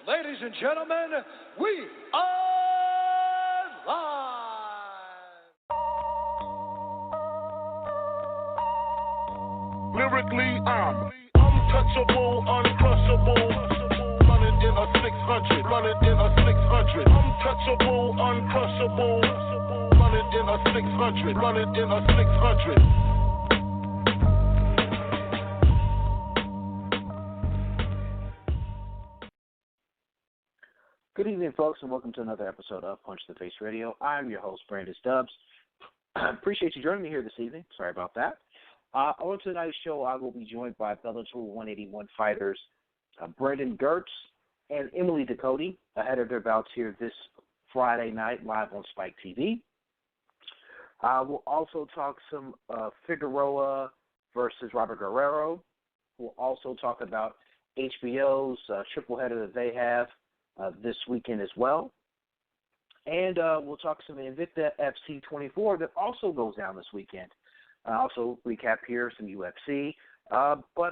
Ladies and gentlemen, we are live. Lyrically, I'm untouchable, uncrushable. Running in a 600, running in a 600. Untouchable, uncrushable. Running in a 600, running in a 600. Good evening, folks, and welcome to another episode of Punch the Face Radio. I'm your host, Brandon Stubbs. Appreciate you joining me here this evening. Sorry about that. On tonight's show, I will be joined by Bellator 181 fighters Brendan Girtz and Emily Ducote ahead of their bouts here this Friday night live on Spike TV. We'll also talk some Figueroa versus Robert Guerrero. We'll also talk about HBO's triple header that they have this weekend as well. And we'll talk some Invicta FC 24 that also goes down this weekend. Also recap here some UFC. But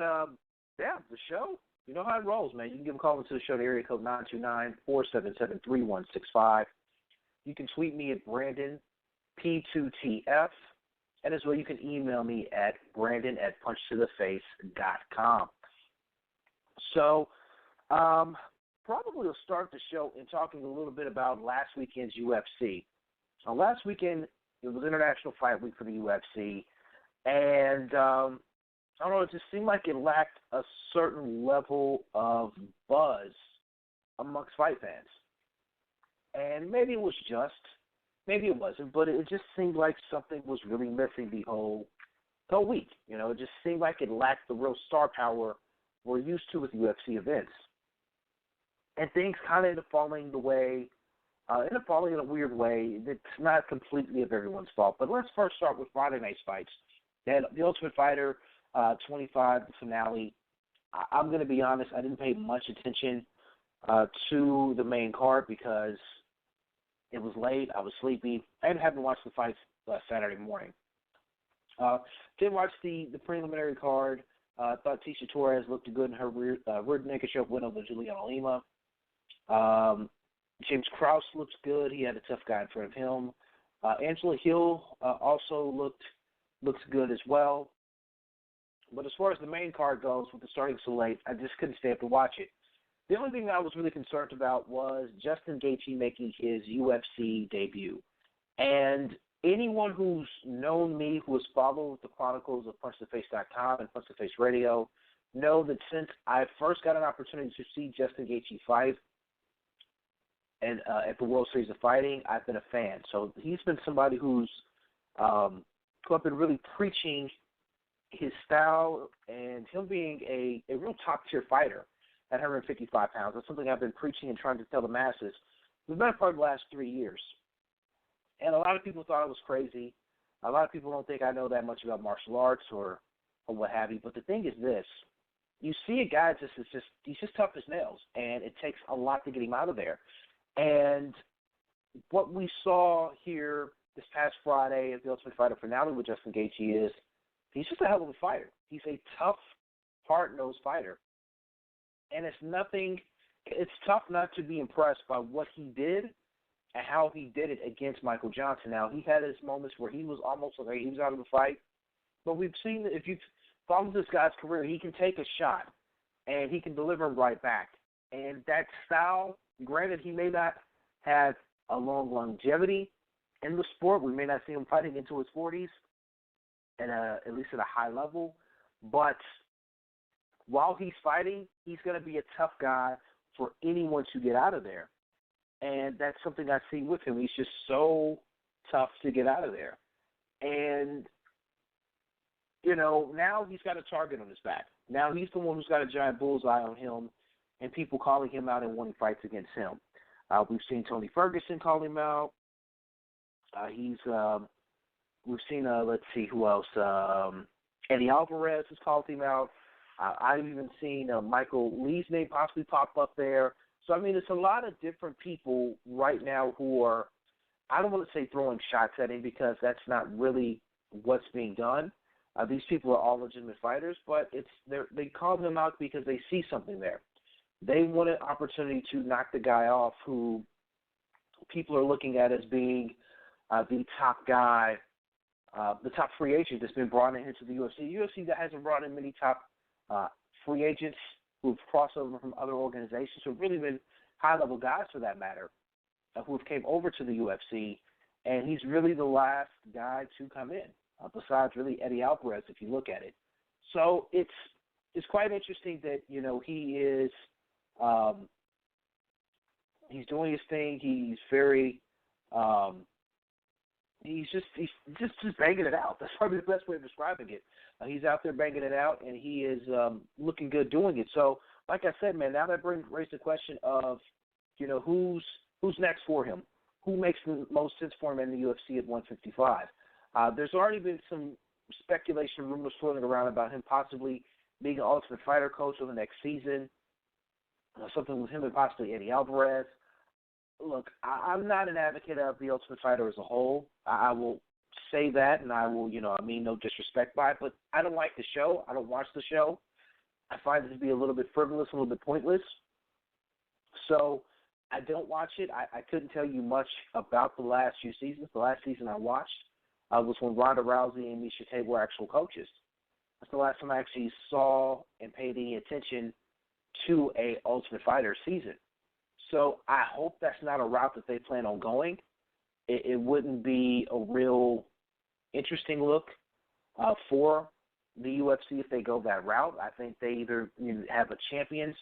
the show, you know how it rolls, man. You can give a call into the show, the area code 929-477-3165. You can tweet me at Brandon P2TF. And as well, you can email me at brandon@punchtotheface.com. So, probably we'll start the show in talking a little bit about last weekend's UFC. Last weekend, it was International Fight Week for the UFC, and I don't know, it just seemed like it lacked a certain level of buzz amongst fight fans. And maybe it was just, maybe it wasn't, but it just seemed like something was really missing the whole week. You know, it just seemed like it lacked the real star power we're used to with UFC events. And things kind of end up falling the way, in a weird way. It's not completely of everyone's fault. But let's first start with Friday night's fights. They had The Ultimate Fighter 25, the finale. I'm going to be honest, I didn't pay much attention to the main card because it was late, I was sleepy, and haven't watched the fights Saturday morning. Didn't watch the preliminary card. Thought Tisha Torres looked good in her rear naked choke win over Juliana Lima. James Krause looks good. He had a tough guy in front of him. Angela Hill also looks good as well. But as far as the main card goes, with the starting so late, I just couldn't stay up to watch it. The only thing I was really concerned about was Justin Gaethje making his UFC debut. And anyone who's known me, who has followed the chronicles of PunchTheFace.com and Punch the Face Radio, know that since I first got an opportunity to see Justin Gaethje fight and at the World Series of Fighting, I've been a fan. So he's been somebody who I've been really preaching his style and him being a real top-tier fighter at 155 pounds. That's something I've been preaching and trying to tell the masses for the better part of the last 3 years. And a lot of people thought I was crazy. A lot of people don't think I know that much about martial arts or what have you. But the thing is this. You see a guy he's just tough as nails, and it takes a lot to get him out of there. And what we saw here this past Friday at the Ultimate Fighter finale with Justin Gaethje is he's just a hell of a fighter. He's a tough, hard-nosed fighter. And it's tough not to be impressed by what he did and how he did it against Michael Johnson. Now, he had his moments where he was almost like he was out of the fight. But we've seen that if you've followed this guy's career, he can take a shot and he can deliver right back. And that style, granted, he may not have a long longevity in the sport. We may not see him fighting into his 40s, at least at a high level. But while he's fighting, he's going to be a tough guy for anyone to get out of there. And that's something I see with him. He's just so tough to get out of there. And, you know, now he's got a target on his back. Now he's the one who's got a giant bullseye on him and people calling him out and winning fights against him. We've seen Tony Ferguson call him out. We've seen, let's see who else. Eddie Alvarez has called him out. I've even seen Michael Lee's name possibly pop up there. So, I mean, it's a lot of different people right now who are, I don't want to say throwing shots at him because that's not really what's being done. These people are all legitimate fighters, but they call them out because they see something there. They want an opportunity to knock the guy off who people are looking at as being the top guy, the top free agent that's been brought in into the UFC. The UFC that hasn't brought in many top free agents who've crossed over from other organizations, who've really been high-level guys for that matter, who have came over to the UFC, and he's really the last guy to come in, besides really Eddie Alvarez, if you look at it. So it's quite interesting that, you know, he is he's doing his thing. He's very he's just banging it out. That's probably the best way of describing it. He's out there banging it out, and he is looking good doing it. So, like I said, man, now that raises the question of, you know, who's next for him? Who makes the most sense for him in the UFC at 155? There's already been some speculation, rumors floating around about him possibly being an Ultimate Fighter coach for the next season, something with him and possibly Eddie Alvarez. Look, I'm not an advocate of the Ultimate Fighter as a whole. I will say that, and I will, you know, I mean no disrespect by it, but I don't like the show. I don't watch the show. I find it to be a little bit frivolous, a little bit pointless. So I don't watch it. I couldn't tell you much about the last few seasons. The last season I watched was when Ronda Rousey and Miesha Tate were actual coaches. That's the last time I actually saw and paid any attention to a Ultimate Fighter season. So I hope that's not a route that they plan on going. It wouldn't be a real interesting look for the UFC if they go that route. I think they either have a champions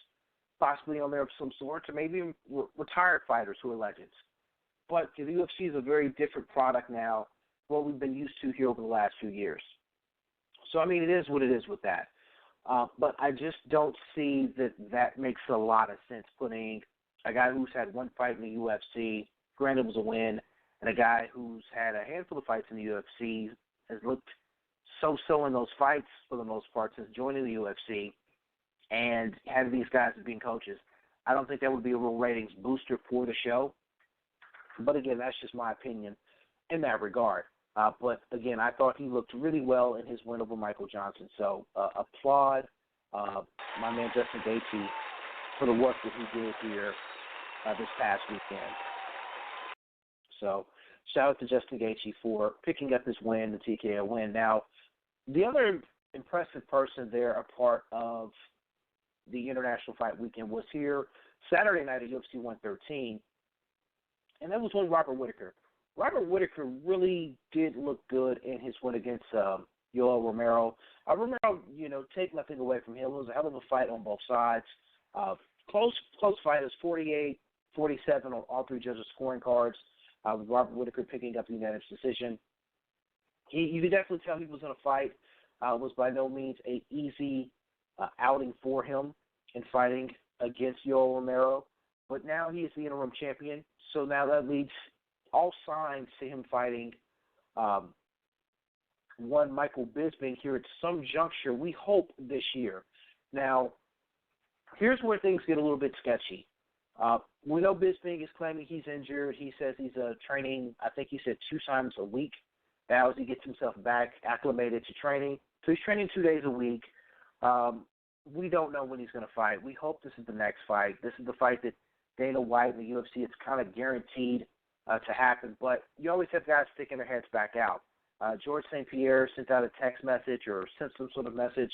possibly on there of some sort, or maybe retired fighters who are legends. But the UFC is a very different product now, what we've been used to here over the last few years. So, I mean, it is what it is with that. But I just don't see that makes a lot of sense, putting a guy who's had one fight in the UFC, granted it was a win, and a guy who's had a handful of fights in the UFC, has looked so-so in those fights for the most part since joining the UFC, and having these guys as being coaches. I don't think that would be a real ratings booster for the show. But, again, that's just my opinion in that regard. But, again, I thought he looked really well in his win over Michael Johnson. So, applaud my man Justin Gaethje for the work that he did here this past weekend. So, shout out to Justin Gaethje for picking up his win, the TKO win. Now, the other impressive person there, a part of the International Fight Weekend, was here Saturday night at UFC 113, and that was when Robert Whittaker. Robert Whittaker really did look good in his win against Yoel Romero. Romero, take nothing away from him. It was a hell of a fight on both sides. Close fight. It was 48-47 on all three judges' scoring cards, with Robert Whittaker picking up the unanimous decision. You could definitely tell he was in a fight. It was by no means an easy outing for him in fighting against Yoel Romero. But now he is the interim champion, so now that leads all signs to him fighting one Michael Bisping here at some juncture, we hope, this year. Now, here's where things get a little bit sketchy. We know Bisping is claiming he's injured. He says he's training, I think he said 2 times a week now as he gets himself back acclimated to training. So he's training 2 days a week. We don't know when he's going to fight. We hope this is the next fight. This is the fight that Dana White and the UFC, it's kind of guaranteed to happen. But you always have guys sticking their heads back out. George St. Pierre sent out a text message or sent some sort of message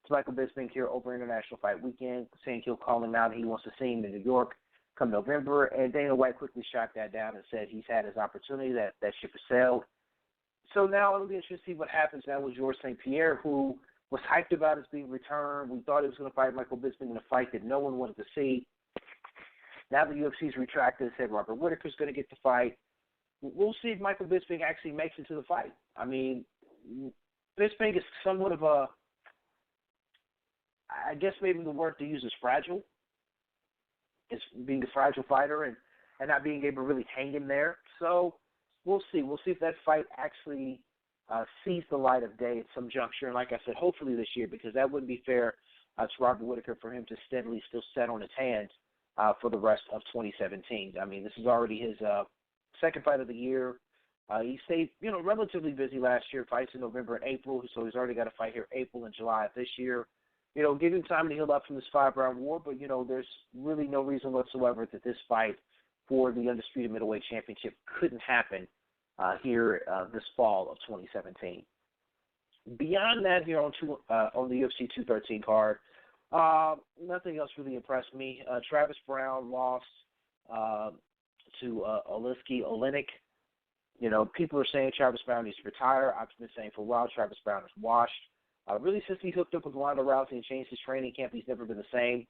to Michael Bisping here over International Fight Weekend, saying he'll call him out and he wants to see him in New York come November. And Dana White quickly shot that down and said he's had his opportunity, that ship has sailed. So now it'll be interesting to see what happens now with George St. Pierre, who was hyped about his being returned. We thought he was going to fight Michael Bisping in a fight that no one wanted to see. Now the UFC's retracted and said Robert Whittaker's going to get the fight. We'll see if Michael Bisping actually makes it to the fight. I mean, Bisping is somewhat of a, I guess maybe the word to use is fragile. It's being a fragile fighter and not being able to really hang in there. So we'll see. We'll see if that fight actually sees the light of day at some juncture. And like I said, hopefully this year, because that wouldn't be fair to Robert Whittaker for him to steadily still sit on his hands for the rest of 2017. I mean, this is already his second fight of the year. He stayed, relatively busy last year, fights in November and April, so he's already got a fight here April and July of this year. give him time to heal up from this 5-round war, but, there's really no reason whatsoever that this fight for the Undisputed Middleweight Championship couldn't happen here this fall of 2017. Beyond that, here on the UFC 213 card, nothing else really impressed me. Travis Brown lost to Oliski Olenek. People are saying Travis Brown needs to retire. I've been saying for a while Travis Brown is washed. Really, since he hooked up with Ronda Rousey and changed his training camp, he's never been the same.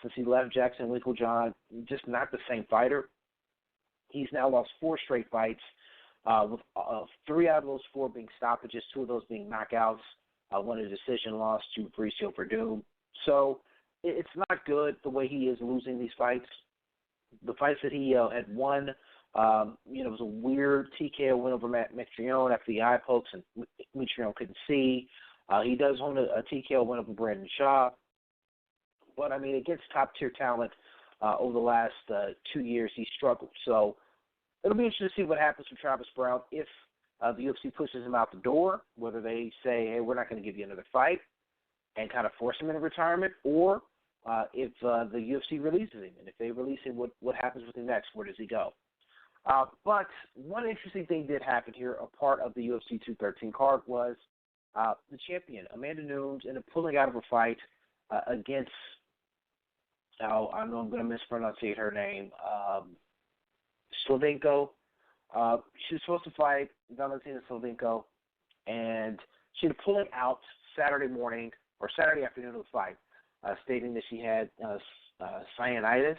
Since he left Jackson Winklejohn, just not the same fighter. He's now lost 4 straight fights, with 3 out of those 4 being stoppages, 2 of those being knockouts, 1 a decision loss to Mauricio Verdum. So it's not good the way he is losing these fights. The fights that he had won, it was a weird TKO win over Matt Mitrione after the eye pokes and Mitrione couldn't see. He does own a TKO win over Brandon Shaw. But, against top-tier talent over the last 2 years, he struggled. So it'll be interesting to see what happens with Travis Brown if the UFC pushes him out the door, whether they say, hey, we're not going to give you another fight and kind of force him into retirement, or if the UFC releases him. And if they release him, what happens with him next? Where does he go? But one interesting thing did happen here. A part of the UFC 213 card was the champion, Amanda Nunes, ended up pulling out of a fight against, I know I'm going to mispronunciate her name, Slavenko. She was supposed to fight Valentina Slavenko, and she ended up pulling out Saturday morning or Saturday afternoon of the fight, stating that she had cyanitis.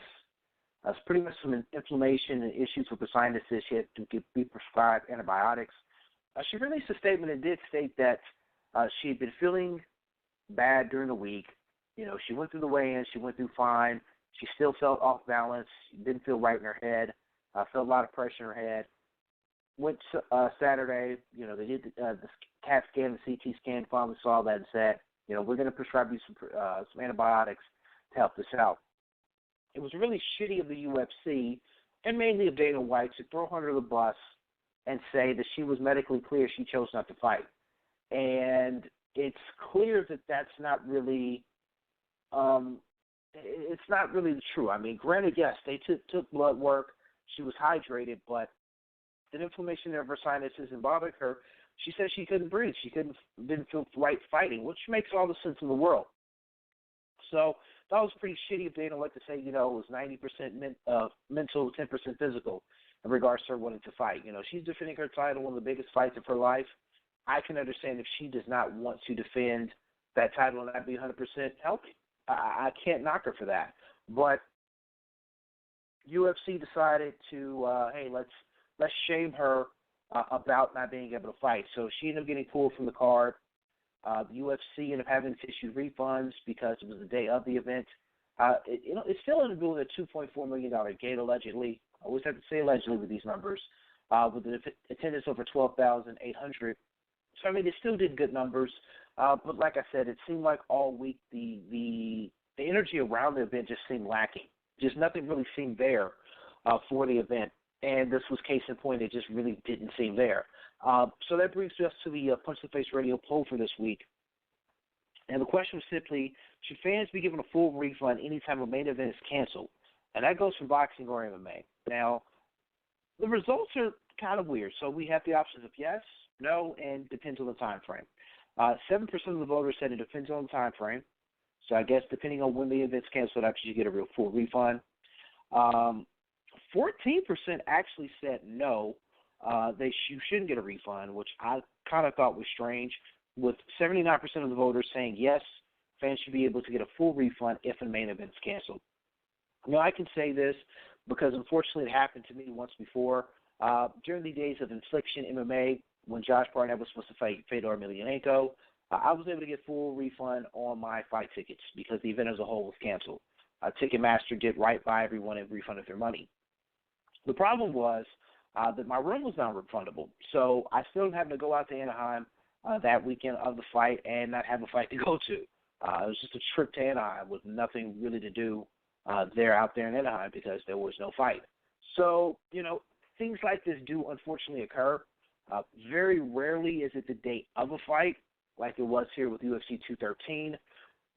It's pretty much some inflammation and issues with the sinuses. She had to be prescribed antibiotics. She released a statement and did state that she had been feeling bad during the week. She went through the weigh-in. She went through fine. She still felt off balance. Didn't feel right in her head. Felt a lot of pressure in her head. Went Saturday. They did the CAT scan, the CT scan, finally saw that and said, we're going to prescribe you some antibiotics to help this out. It was really shitty of the UFC and mainly of Dana White to throw her under the bus and say that she was medically clear, she chose not to fight. And it's clear that that's not really it's not really true. Granted, yes, they took blood work. She was hydrated, but the inflammation of her sinuses and bothered her. She said she couldn't breathe. She didn't feel right fighting, which makes all the sense in the world. So that was pretty shitty of Dana White to say, it was 90% mental, 10% physical in regards to her wanting to fight. She's defending her title, one of the biggest fights of her life. I can understand if she does not want to defend that title and not be 100% healthy. I can't knock her for that. But UFC decided to, hey, let's shame her about not being able to fight. So she ended up getting pulled from the card. The UFC ended up having to issue refunds because it was the day of the event. It still ended up doing a $2.4 million gate, allegedly. I always have to say allegedly with these numbers, with an attendance over 12,800. So, they still did good numbers. But like I said, it seemed like all week the energy around the event just seemed lacking. Just nothing really seemed there for the event. And this was case in point. It just really didn't seem there. So that brings us to the Punch the Face Radio poll for this week. And the question was simply, should fans be given a full refund anytime a main event is canceled? And that goes for boxing or MMA. Now, the results are kind of weird. So we have the options of yes, no, and depends on the time frame. 7% of the voters said it depends on the time frame. So I guess depending on when the event's canceled, after you get a real full refund. 14% actually said no, you shouldn't get a refund, which I kind of thought was strange, with 79% of the voters saying yes, fans should be able to get a full refund if a main event is canceled. I can say this because unfortunately it happened to me once before. During the days of Infliction MMA, when Josh Barnett was supposed to fight Fedor Emelianenko, I was able to get full refund on my fight tickets because the event as a whole was canceled. Ticketmaster did right by everyone and refunded their money. The problem was that my room was non-refundable, so I still having to go out to Anaheim that weekend of the fight and not have a fight to go to. It was just a trip to Anaheim with nothing really to do out there in Anaheim because there was no fight. So, things like this do unfortunately occur. Very rarely is it the day of a fight, like it was here with UFC 213.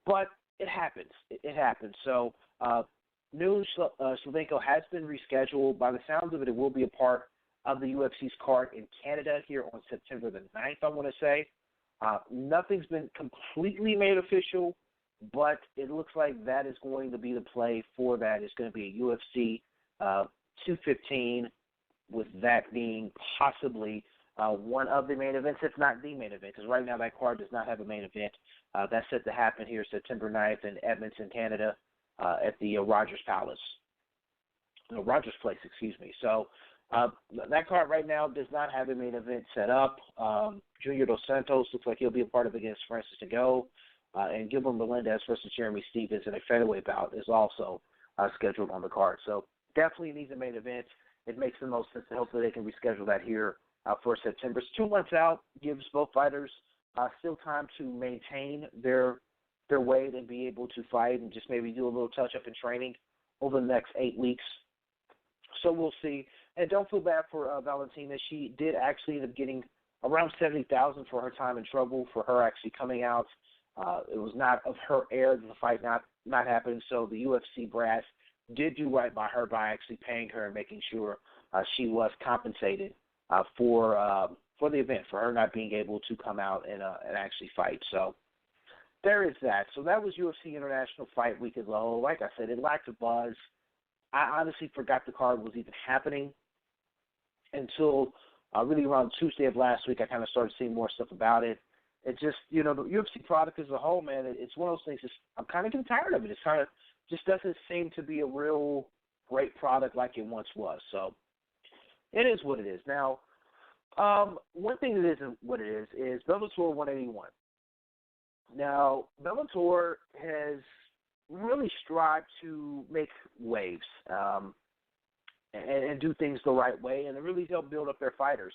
But it happens. It happens. So Slavenko has been rescheduled. By the sounds of it, it will be a part of the UFC's card in Canada here on September the 9th, I want to say. Nothing's been completely made official, but it looks like that is going to be the play for that. It's going to be a UFC 215, with that being possibly one of the main events, if not the main event, because right now that card does not have a main event. That's set to happen here September 9th in Edmonton, Canada, at the Rogers Place, excuse me. So that card right now does not have a main event set up. Junior Dos Santos looks like he'll be a part of it against Francis Ngannou, and Gilbert Melendez versus Jeremy Stephens in a featherweight bout is also scheduled on the card. So definitely needs a main event. It makes the most sense, and hopefully they can reschedule that here for September. It's 2 months out, gives both fighters still time to maintain their weight and be able to fight and just maybe do a little touch-up in training over the next 8 weeks. So we'll see. And don't feel bad for Valentina. She did actually end up getting around $70,000 for her time in trouble, for her actually coming out. It was not of her error, the fight not happening. So the UFC brass did do right by her by actually paying her and making sure she was compensated for the event, for her not being able to come out and actually fight. So there is that. So that was UFC International Fight Week at Low. Like I said, it lacked a buzz. I honestly forgot the card was even happening until really around Tuesday of last week. I kind of started seeing more stuff about it. It just, the UFC product as a whole, man, it's one of those things. I'm kind of getting tired of it. It's kind of just doesn't seem to be a real great product like it once was. So it is what it is. Now, one thing that isn't what it is Bellator 181. Now, Bellator has really strived to make waves and do things the right way, and it really help build up their fighters.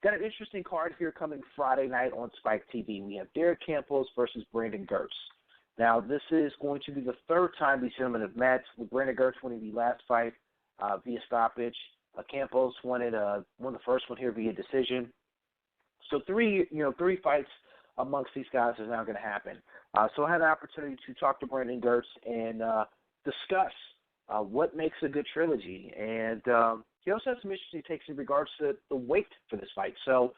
Got an interesting card here coming Friday night on Spike TV. We have Derek Campos versus Brandon Girtz. Now, this is going to be the third time these gentlemen have met, with Brandon Girtz winning the last fight via stoppage. Campos won the first one here via decision. So three fights amongst these guys is now going to happen. So I had an opportunity to talk to Brandon Girtz and discuss what makes a good trilogy. And he also has some interesting takes in regards to the weight for this fight. So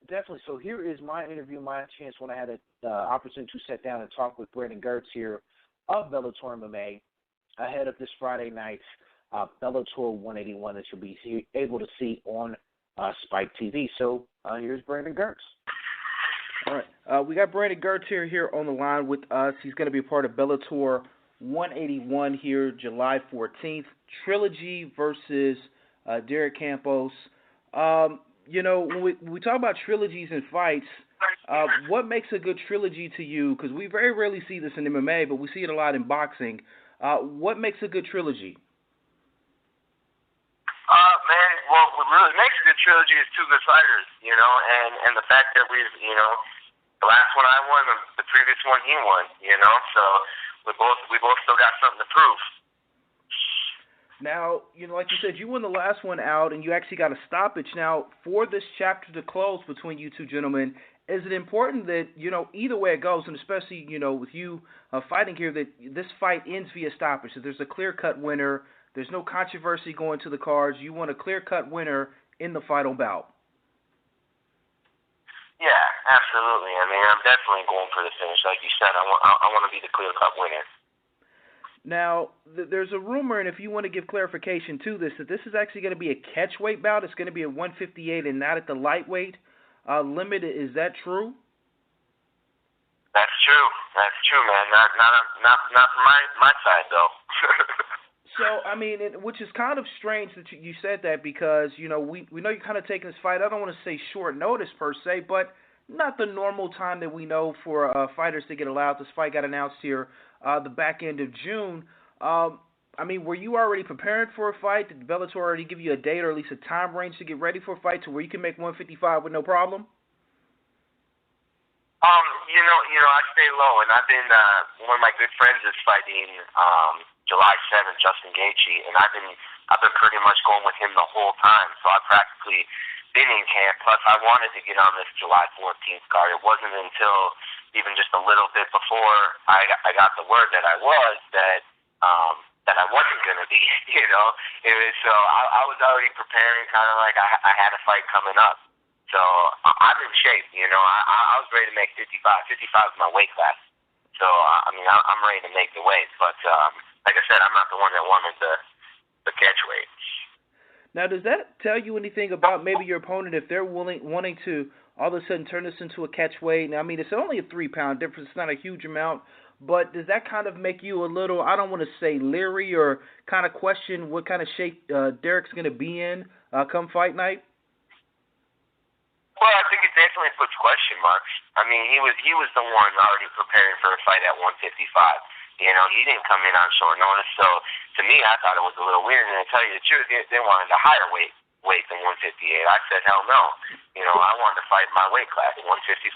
definitely. So here is my interview, my chance when I had an opportunity to sit down and talk with Brandon Girtz here of Bellator MMA ahead of this Friday night's Bellator 181 that you'll be able to see on Spike TV. So here's Brandon Girtz. All right. We got Brandon Girtz here on the line with us. He's going to be a part of Bellator 181 here July 14th. Trilogy versus Derek Campos. When we talk about trilogies and fights, what makes a good trilogy to you? Because we very rarely see this in MMA, but we see it a lot in boxing. What makes a good trilogy? What really makes a good trilogy is two good fighters, and the fact that we've, the last one I won, the previous one he won, so we both still got something to prove. Now, like you said, you won the last one out, and you actually got a stoppage. Now, for this chapter to close between you two gentlemen, is it important that, either way it goes, and especially, with you fighting here, that this fight ends via stoppage, that there's a clear-cut winner, there's no controversy going to the cards, you want a clear-cut winner in the final bout? Yeah, absolutely. I mean, I'm definitely going for the finish. Like you said, I want to be the clear-cut winner. Now, there's a rumor, and if you want to give clarification to this, that this is actually going to be a catchweight bout. It's going to be a 158 and not at the lightweight limit. Is that true? That's true, man. Not from my side, though. So, I mean, which is kind of strange that you said that, because, we know you're kind of taking this fight, I don't want to say short notice per se, but not the normal time that we know for fighters to get allowed. This fight got announced here the back end of June. I mean, were you already preparing for a fight? Did Bellator already give you a date or at least a time range to get ready for a fight to where you can make 155 with no problem? I stay low, and I've been one of my good friends is fighting July 7th, Justin Gaethje, and I've been pretty much going with him the whole time. So I practically been in camp. Plus, I wanted to get on this July 14th card. It wasn't until even just a little bit before I got the word that I wasn't going to be. It was so I was already preparing, kind of like I had a fight coming up. So I'm in shape. I was ready to make 55. 55 is my weight class. So I'm ready to make the weight. But like I said, I'm not the one that wanted the catch weight. Now, does that tell you anything about maybe your opponent if they're wanting to all of a sudden turn this into a catch weight? Now, it's only a 3-pound difference. It's not a huge amount. But does that kind of make you a little, I don't want to say leery or kind of question what kind of shape Derek's going to be in come fight night? Well, I think it definitely puts question marks. He was the one already preparing for a fight at 155. He didn't come in on short notice. So to me, I thought it was a little weird. And to tell you the truth, they wanted a higher weight than 158. I said, hell no. I wanted to fight my weight class at 155.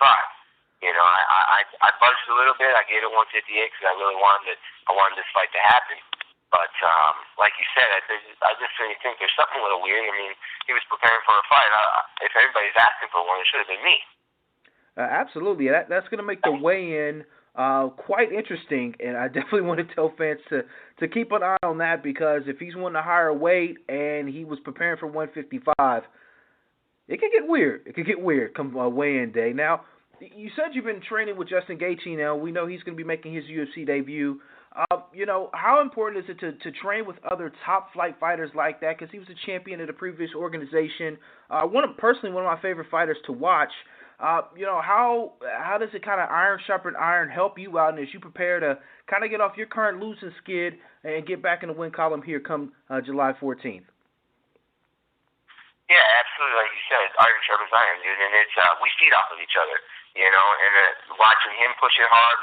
I budged a little bit. I gave it 158 because I really wanted this fight to happen. But like you said, I just really think there's something a little weird. He was preparing for a fight. If anybody's asking for one, it should have been me. Absolutely. That's going to make the weigh-in quite interesting, and I definitely want to tell fans to keep an eye on that, because if he's wanting a higher weight and he was preparing for 155, it could get weird. It could get weird come weigh-in day. Now, you said you've been training with Justin Gaethje now. We know he's going to be making his UFC debut. How important is it to train with other top-flight fighters like that? Because he was a champion at a previous organization. Personally, one of my favorite fighters to watch. How does it kind of iron sharpen iron help you out, and as you prepare to kind of get off your current losing skid and get back in the win column here come July 14th? Yeah, absolutely. Like you said, iron sharpens iron, dude, and it's we feed off of each other, and watching him pushing it hard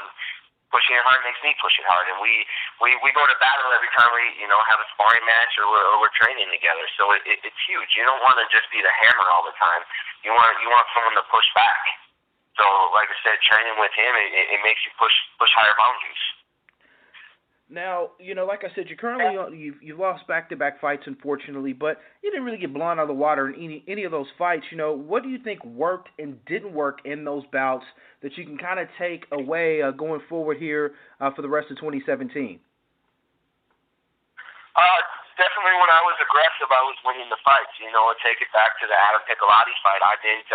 makes me push it hard, and we go to battle every time we have a sparring match or we're training together. So it's huge. You don't want to just be the hammer all the time. You want someone to push back. So like I said, training with him it makes you push higher boundaries. Now, like I said, you've lost back-to-back fights, unfortunately, but you didn't really get blown out of the water in any of those fights. What do you think worked and didn't work in those bouts that you can kind of take away going forward here for the rest of 2017? Definitely when I was aggressive, I was winning the fights. Take it back to the Adam Piccolotti fight. I didn't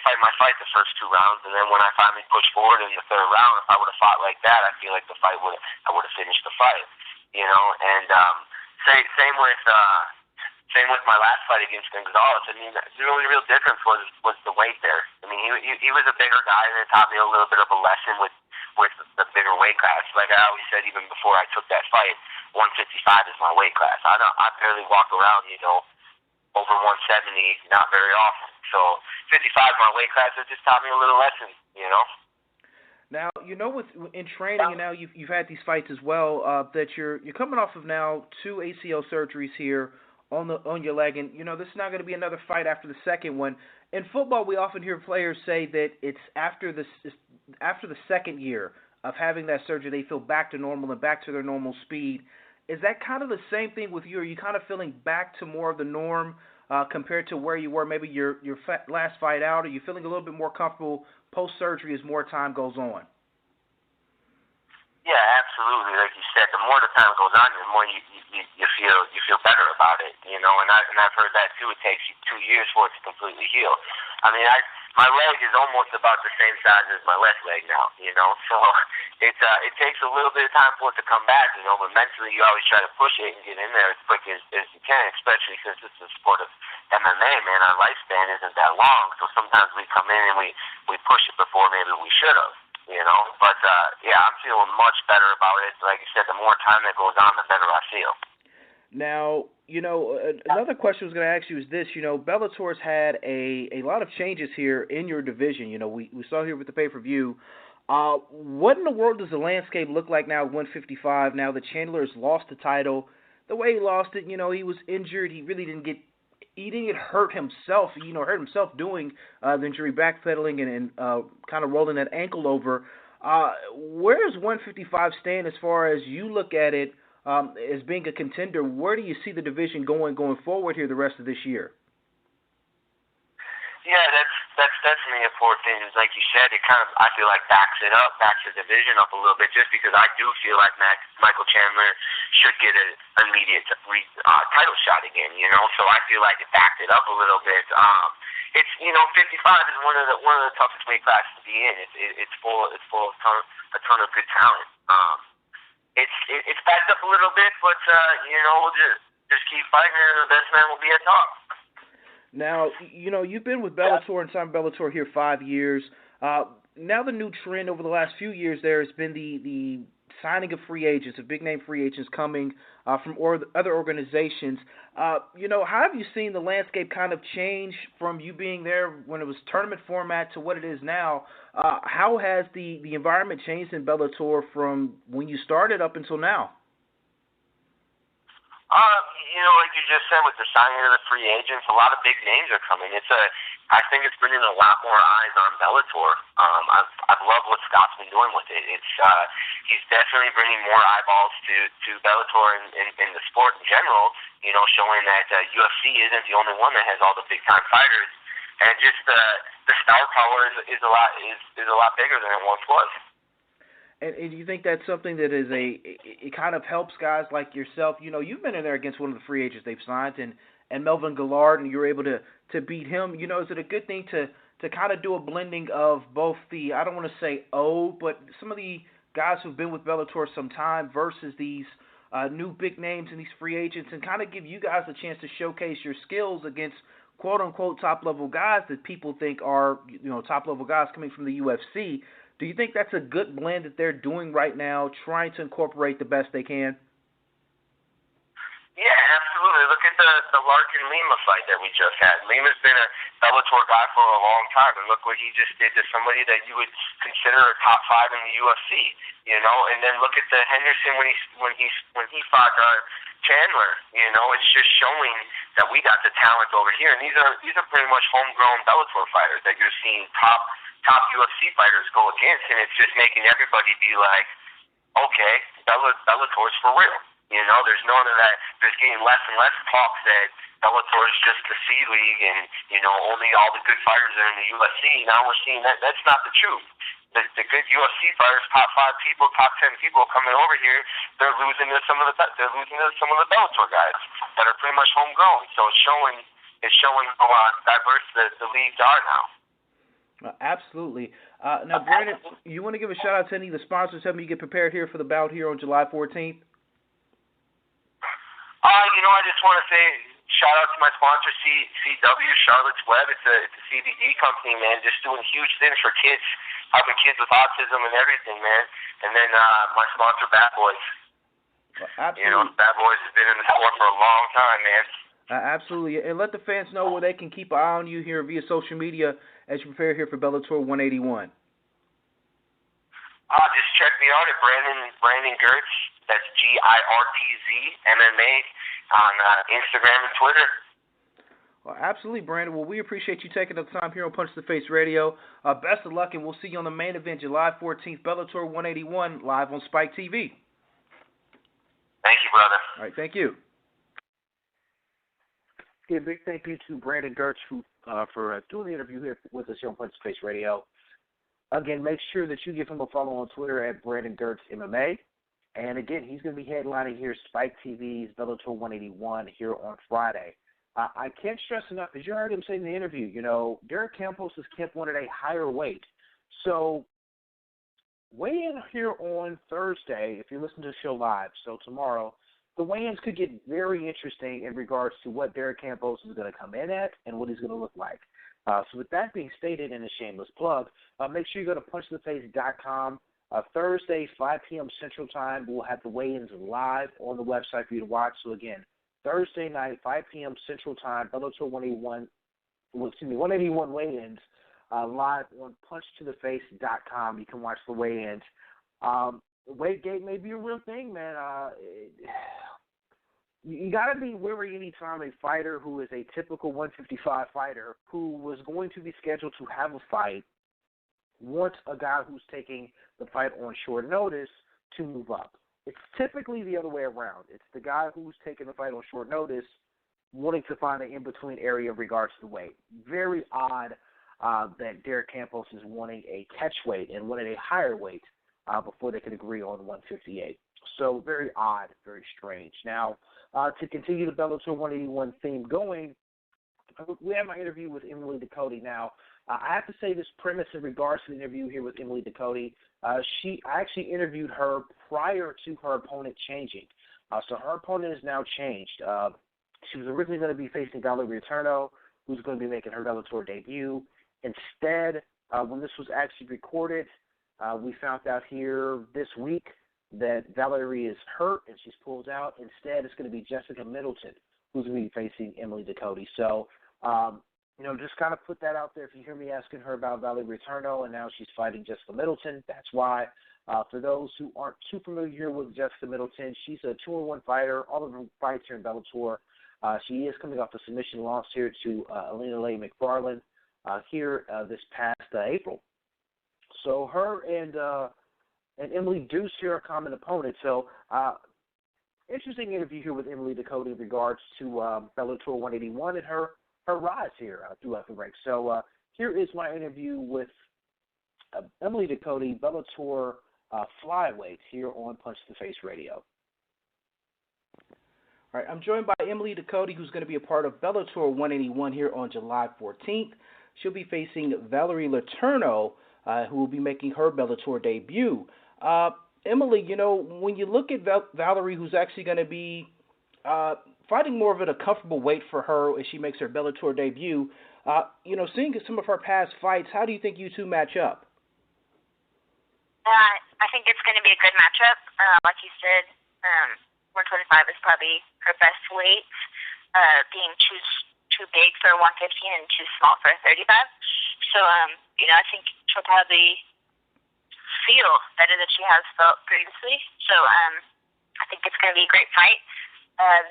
fight my fight the first 2 rounds, and then when I finally pushed forward in the 3rd round, if I would have fought like that, I feel like I would have finished the fight. And same with my last fight against Gonzalez. The only real difference was the weight there. He was a bigger guy, and it taught me a little bit of a lesson with the bigger weight class. Like I always said, even before I took that fight, 155 is my weight class. I barely walk around, over 170, not very often. So 55 is my weight class. It just taught me a little lesson, Now, in training, and now you've had these fights as well, that you're coming off of now 2 ACL surgeries here on your leg, and this is not going to be another fight after the second one. In football, we often hear players say that it's after the second year of having that surgery, they feel back to normal and back to their normal speed. Is that kind of the same thing with you? Are you kind of feeling back to more of the norm compared to where you were maybe your last fight out? Are you feeling a little bit more comfortable post-surgery as more time goes on? Yeah, absolutely. Like you said, the more the time goes on, the more you feel better about it. And I've heard that too. It takes you 2 years for it to completely heal. My leg is almost about the same size as my left leg now. So it takes a little bit of time for it to come back. But mentally, you always try to push it and get in there as quick as you can. Especially since it's a sport of MMA, man. Our lifespan isn't that long, so sometimes we come in and we push it before maybe we should have. But I'm feeling much better about it. Like I said, the more time that goes on, the better I feel. Now, another question I was going to ask you is this. Bellator's had a lot of changes here in your division. We saw here with the pay-per-view. What in the world does the landscape look like now at 155 now that Chandler's lost the title? The way he lost it, he was injured. He really didn't get hurt himself. Hurt himself doing the injury, backpedaling and kind of rolling that ankle over. Where does 155 stand as far as you look at it as being a contender? Where do you see the division going forward here the rest of this year? Yeah, that's definitely important. Like you said, it kind of, I feel like, backs the division up a little bit, just because I do feel like Michael Chandler should get an immediate title shot again. So I feel like it backed it up a little bit. It's 55 is one of the toughest weight classes to be in. It's full of a ton of good talent. It's backed up a little bit, but we'll just keep fighting, and the best man will be at top. Now, you've been with Bellator and signed Bellator here 5 years. Now the new trend over the last few years there has been the signing of free agents, of big-name free agents coming from other organizations. How have you seen the landscape kind of change from you being there when it was tournament format to what it is now? How has the environment changed in Bellator from when you started up until now? Like you just said, with the signing of the free agents, a lot of big names are coming. I think it's bringing a lot more eyes on Bellator. I've loved what Scott's been doing with it. He's definitely bringing more eyeballs to Bellator and the sport in general. Showing that UFC isn't the only one that has all the big time fighters, and just the star power is a lot bigger than it once was. And do you think that's something that it kind of helps guys like yourself? You've been in there against one of the free agents they've signed, and Melvin Gillard, and you're able to beat him. Is it a good thing to kind of do a blending of both the, I don't want to say but some of the guys who've been with Bellator some time versus these new big names and these free agents, and kind of give you guys a chance to showcase your skills against quote-unquote top-level guys that people think are, top-level guys coming from the UFC? Do you think that's a good blend that they're doing right now, trying to incorporate the best they can? Yeah, absolutely. Look at the Larkin Lima fight that we just had. Lima's been a Bellator guy for a long time, and look what he just did to somebody that you would consider a top 5 in the UFC. And then look at the Henderson when he fought Chandler. It's just showing that we got the talent over here, and these are pretty much homegrown Bellator fighters that you're seeing top UFC fighters go against, and it's just making everybody be like, okay, Bellator's for real. There's none of that. There's getting less and less talk that Bellator is just the C League and, only all the good fighters are in the UFC. Now we're seeing that that's not the truth. The good UFC fighters, top 5 people, top 10 people coming over here, they're losing to some of the Bellator guys that are pretty much homegrown. So it's showing how diverse the leagues are now. Absolutely. Now, Brandon, you want to give a shout-out to any of the sponsors helping you get prepared here for the bout here on July 14th? I just want to say shout-out to my sponsor, CW, Charlotte's Web. It's a CBD company, man, just doing huge things for kids, helping kids with autism and everything, man. And then my sponsor, Bad Boys. Well, absolutely. Bad Boys has been in the sport for a long time, man. Absolutely. And let the fans know where they can keep an eye on you here via social media as you prepare here for Bellator 181. Just check me out at Brandon Girtz. That's Girtz MMA on Instagram and Twitter. Well, absolutely, Brandon. Well, we appreciate you taking the time here on Punch to the Face Radio. Best of luck, and we'll see you on the main event July 14th, Bellator 181, live on Spike TV. Thank you, brother. All right, thank you. Okay, big thank you to Brandon Girtz for doing the interview here with us here on Punch to the Face Radio. Again, make sure that you give him a follow on Twitter at Brandon Girtz MMA. And again, he's going to be headlining here Spike TV's Bellator 181 here on Friday. I can't stress enough, as you heard him say in the interview, Derek Campos is kept one at a higher weight. So weigh in here on Thursday if you listen to the show live. So tomorrow, the weigh-ins could get very interesting in regards to what Derek Campos is going to come in at and what he's going to look like. So with that being stated, in a shameless plug, make sure you go to punchtheface.com. Thursday, 5 p.m. Central Time, we'll have the weigh-ins live on the website for you to watch. So again, Thursday night, 5 p.m. Central Time, Bellator 181 weigh-ins live on punchtotheface.com. You can watch the weigh-ins. Weight gate may be a real thing, man. You got to be wary anytime a fighter who is a typical 155 fighter who was going to be scheduled to have a fight wants a guy who's taking the fight on short notice to move up. It's typically the other way around. It's the guy who's taking the fight on short notice wanting to find an in-between area in regards to the weight. Very odd that Derek Campos is wanting a catch weight and wanting a higher weight before they could agree on 158. So very odd, very strange. Now, to continue the Bellator 181 theme going, we have my interview with Emily Ducote. Now, I have to say this premise in regards to the interview here with Emily Ducote. I actually interviewed her prior to her opponent changing. So her opponent has now changed. She was originally going to be facing Valerie Eterno, who's going to be making her Bellator debut. Instead, when this was actually recorded, we found out here this week that Valerie is hurt and she's pulled out. Instead, it's going to be Jessica Middleton who's going to be facing Emily Ducote. So, just kind of put that out there. If you hear me asking her about Valerie Eterno and now she's fighting Jessica Middleton, that's why. For those who aren't too familiar with Jessica Middleton, she's a 2-1 fighter. All of her fights here in Bellator. She is coming off a submission loss here to Alina Leigh McFarland here this past April. So her and Emily do share a common opponent. So interesting interview here with Emily Ducote in regards to Bellator 181 and her rise here throughout the ranks. So here is my interview with Emily Ducote, Bellator flyweight here on Punch the Face Radio. All right, I'm joined by Emily Ducote, who's going to be a part of Bellator 181 here on July 14th. She'll be facing Valerie Eterno, who will be making her Bellator debut. Emily, when you look at Valerie, who's actually going to be fighting more of a comfortable weight for her as she makes her Bellator debut, seeing some of her past fights, how do you think you two match up? I think it's going to be a good matchup. Like you said, 125 is probably her best weight, being too big for 115 and too small for 35. So, I think she'll probably feel better than she has felt previously. So, I think it's going to be a great fight.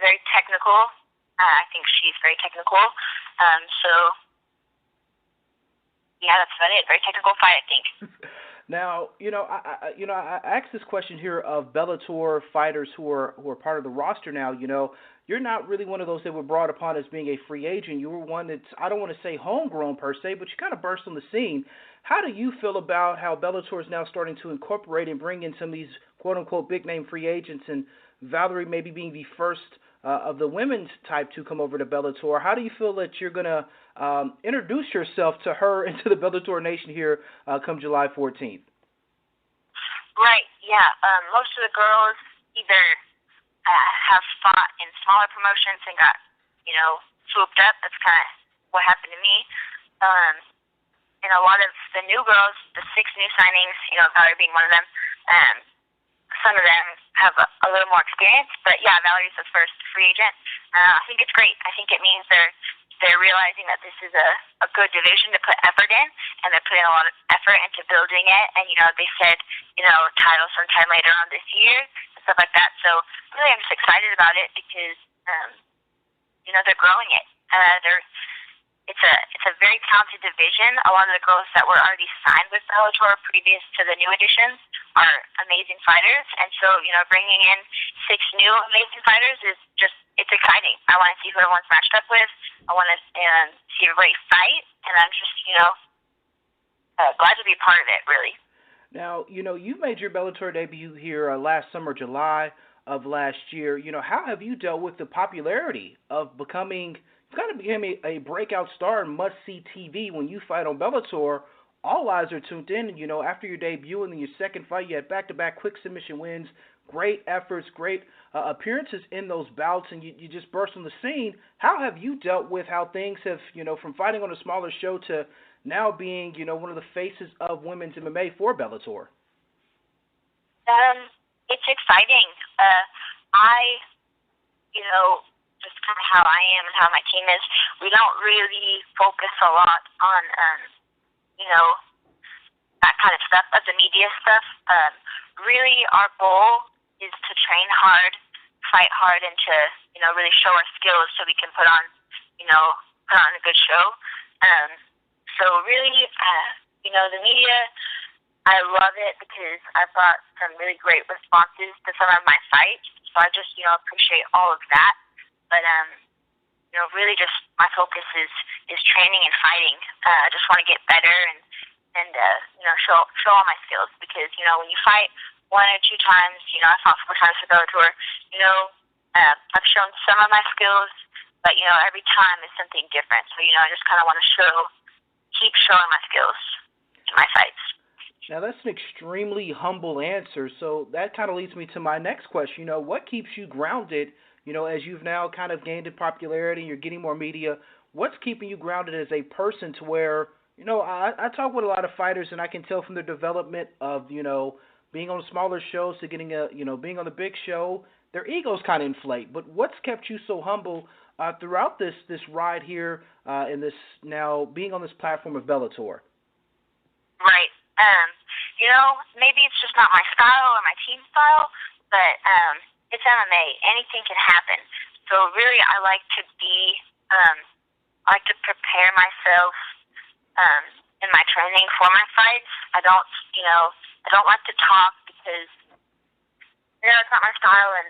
Very technical. I think she's very technical. That's about it. Very technical fight, I think. Now, I asked this question here of Bellator fighters who are part of the roster now. You're not really one of those that were brought upon as being a free agent. You were one that's, I don't want to say homegrown per se, but you kind of burst on the scene. How do you feel about how Bellator is now starting to incorporate and bring in some of these quote-unquote big-name free agents, and Valerie maybe being the first of the women's type to come over to Bellator? How do you feel that you're going to introduce yourself to her and to the Bellator Nation here come July 14th? Right, yeah. Most of the girls either have fought in smaller promotions and got, swooped up. That's kind of what happened to me. And a lot of the new girls, the 6 new signings, Valerie being one of them, some of them have a little more experience. But, yeah, Valerie's the first free agent. I think it's great. I think it means they're realizing that this is a good division to put effort in, and they're putting a lot of effort into building it. And, they said, title sometime later on this year and stuff like that. So, really, I'm just excited about it because, they're growing it. It's a very talented division. A lot of the girls that were already signed with Bellator previous to the new additions are amazing fighters. And so, bringing in 6 new amazing fighters is it's exciting. I want to see who everyone's matched up with. I want to see everybody fight. And I'm just, glad to be a part of it, really. Now, you made your Bellator debut here last summer, July of last year. How have you dealt with the popularity of becoming – you've got to become a breakout star and must-see TV when you fight on Bellator? All eyes are tuned in. And, after your debut and then your second fight, you had back-to-back quick submission wins, great efforts, great appearances in those bouts, and you just burst on the scene. How have you dealt with how things have, from fighting on a smaller show to now being, one of the faces of women's MMA for Bellator? It's exciting. Just kind of how I am and how my team is, we don't really focus a lot on, that kind of stuff, of the media stuff. Really, our goal is to train hard, fight hard, and to, really show our skills so we can put on a good show. So really, the media, I love it because I've got some really great responses to some of my fights. So I just, appreciate all of that. But, really just my focus is training and fighting. I just want to get better and show all my skills, because when you fight 1 or 2 times, I fought 4 times for Bellator. I've shown some of my skills, but every time is something different. So I just kind of want to keep showing my skills in my fights. Now, that's an extremely humble answer, so that kind of leads me to my next question. What keeps you grounded, as you've now kind of gained in popularity, you're getting more media, what's keeping you grounded as a person to where, I talk with a lot of fighters, and I can tell from their development of, being on smaller shows to getting being on the big show, their egos kind of inflate. But what's kept you so humble throughout this ride here in this now being on this platform of Bellator? Right. Maybe it's just not my style or my team style, but it's MMA. Anything can happen. So really, I like to prepare myself in my training for my fights. I don't like to talk because it's not my style, and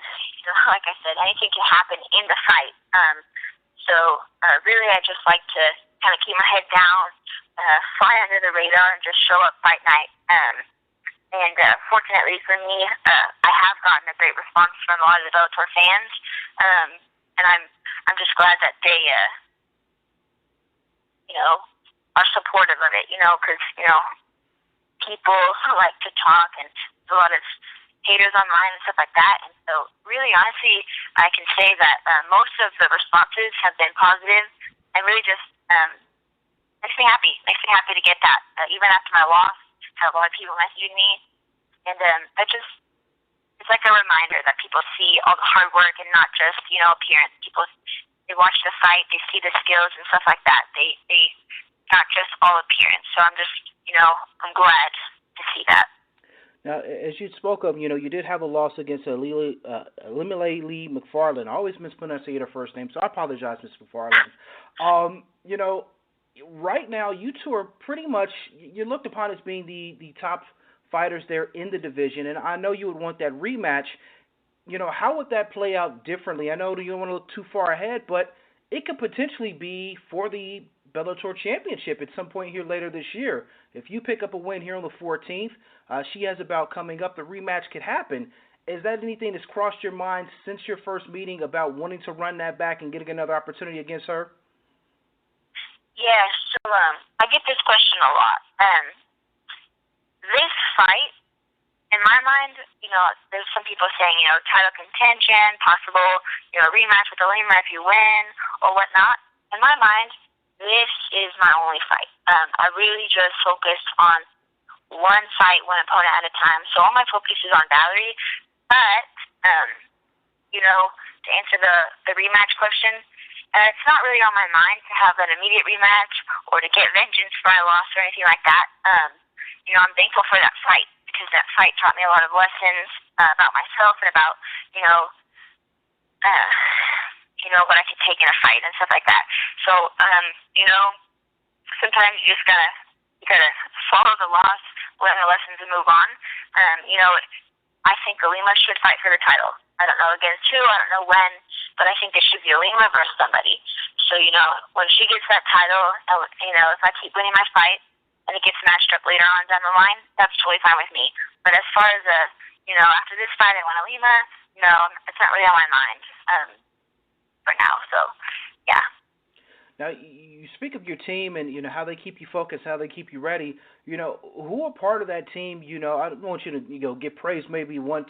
like I said, anything can happen in the fight. So really, I just like to kind of keep my head down, fly under the radar, and just show up fight night. And fortunately for me, I have gotten a great response from a lot of the Bellator fans, and I'm just glad that they are supportive of it. Because people like to talk, and there's a lot of haters online and stuff like that. And so really, honestly, I can say that most of the responses have been positive, and really just makes me happy. Makes me happy to get that. Even after my loss, had a lot of people messaging me, and it's like a reminder that people see all the hard work and not just appearance. People, they watch the fight, they see the skills and stuff like that. They not just all appearance. So I'm just I'm glad to see that. Now, as you spoke of, you did have a loss against Lee McFarland. I always mispronounce her first name, so I apologize, Ms. McFarland. Right now, you two are pretty much, you're looked upon as being the top fighters there in the division, and I know you would want that rematch. How would that play out differently? I know you don't want to look too far ahead, but it could potentially be for the Bellator Championship at some point here later this year. If you pick up a win here on the 14th, she has a bout coming up, the rematch could happen. Is that anything that's crossed your mind since your first meeting about wanting to run that back and getting another opportunity against her? Yeah, so I get this question a lot. This fight, in my mind, there's some people saying, title contention, possible, rematch with Alima if you win or whatnot. In my mind, this is my only fight. I really just focused on one fight, one opponent at a time. So all my focus is on Valerie. But, to answer the rematch question, it's not really on my mind to have an immediate rematch or to get vengeance for my loss or anything like that. I'm thankful for that fight, because that fight taught me a lot of lessons about myself and about, what I could take in a fight and stuff like that. So, sometimes you just gotta follow the loss, learn the lessons, and move on. I think Alima should fight for the title. I don't know against who, I don't know when, but I think it should be Alima versus somebody. So, when she gets that title, if I keep winning my fight and it gets matched up later on down the line, that's totally fine with me. But as far as, after this fight I want Alima, no, it's not really on my mind for now. So, yeah. Now, you speak of your team and, how they keep you focused, how they keep you ready. Who are part of that team? I don't want you to give praise maybe one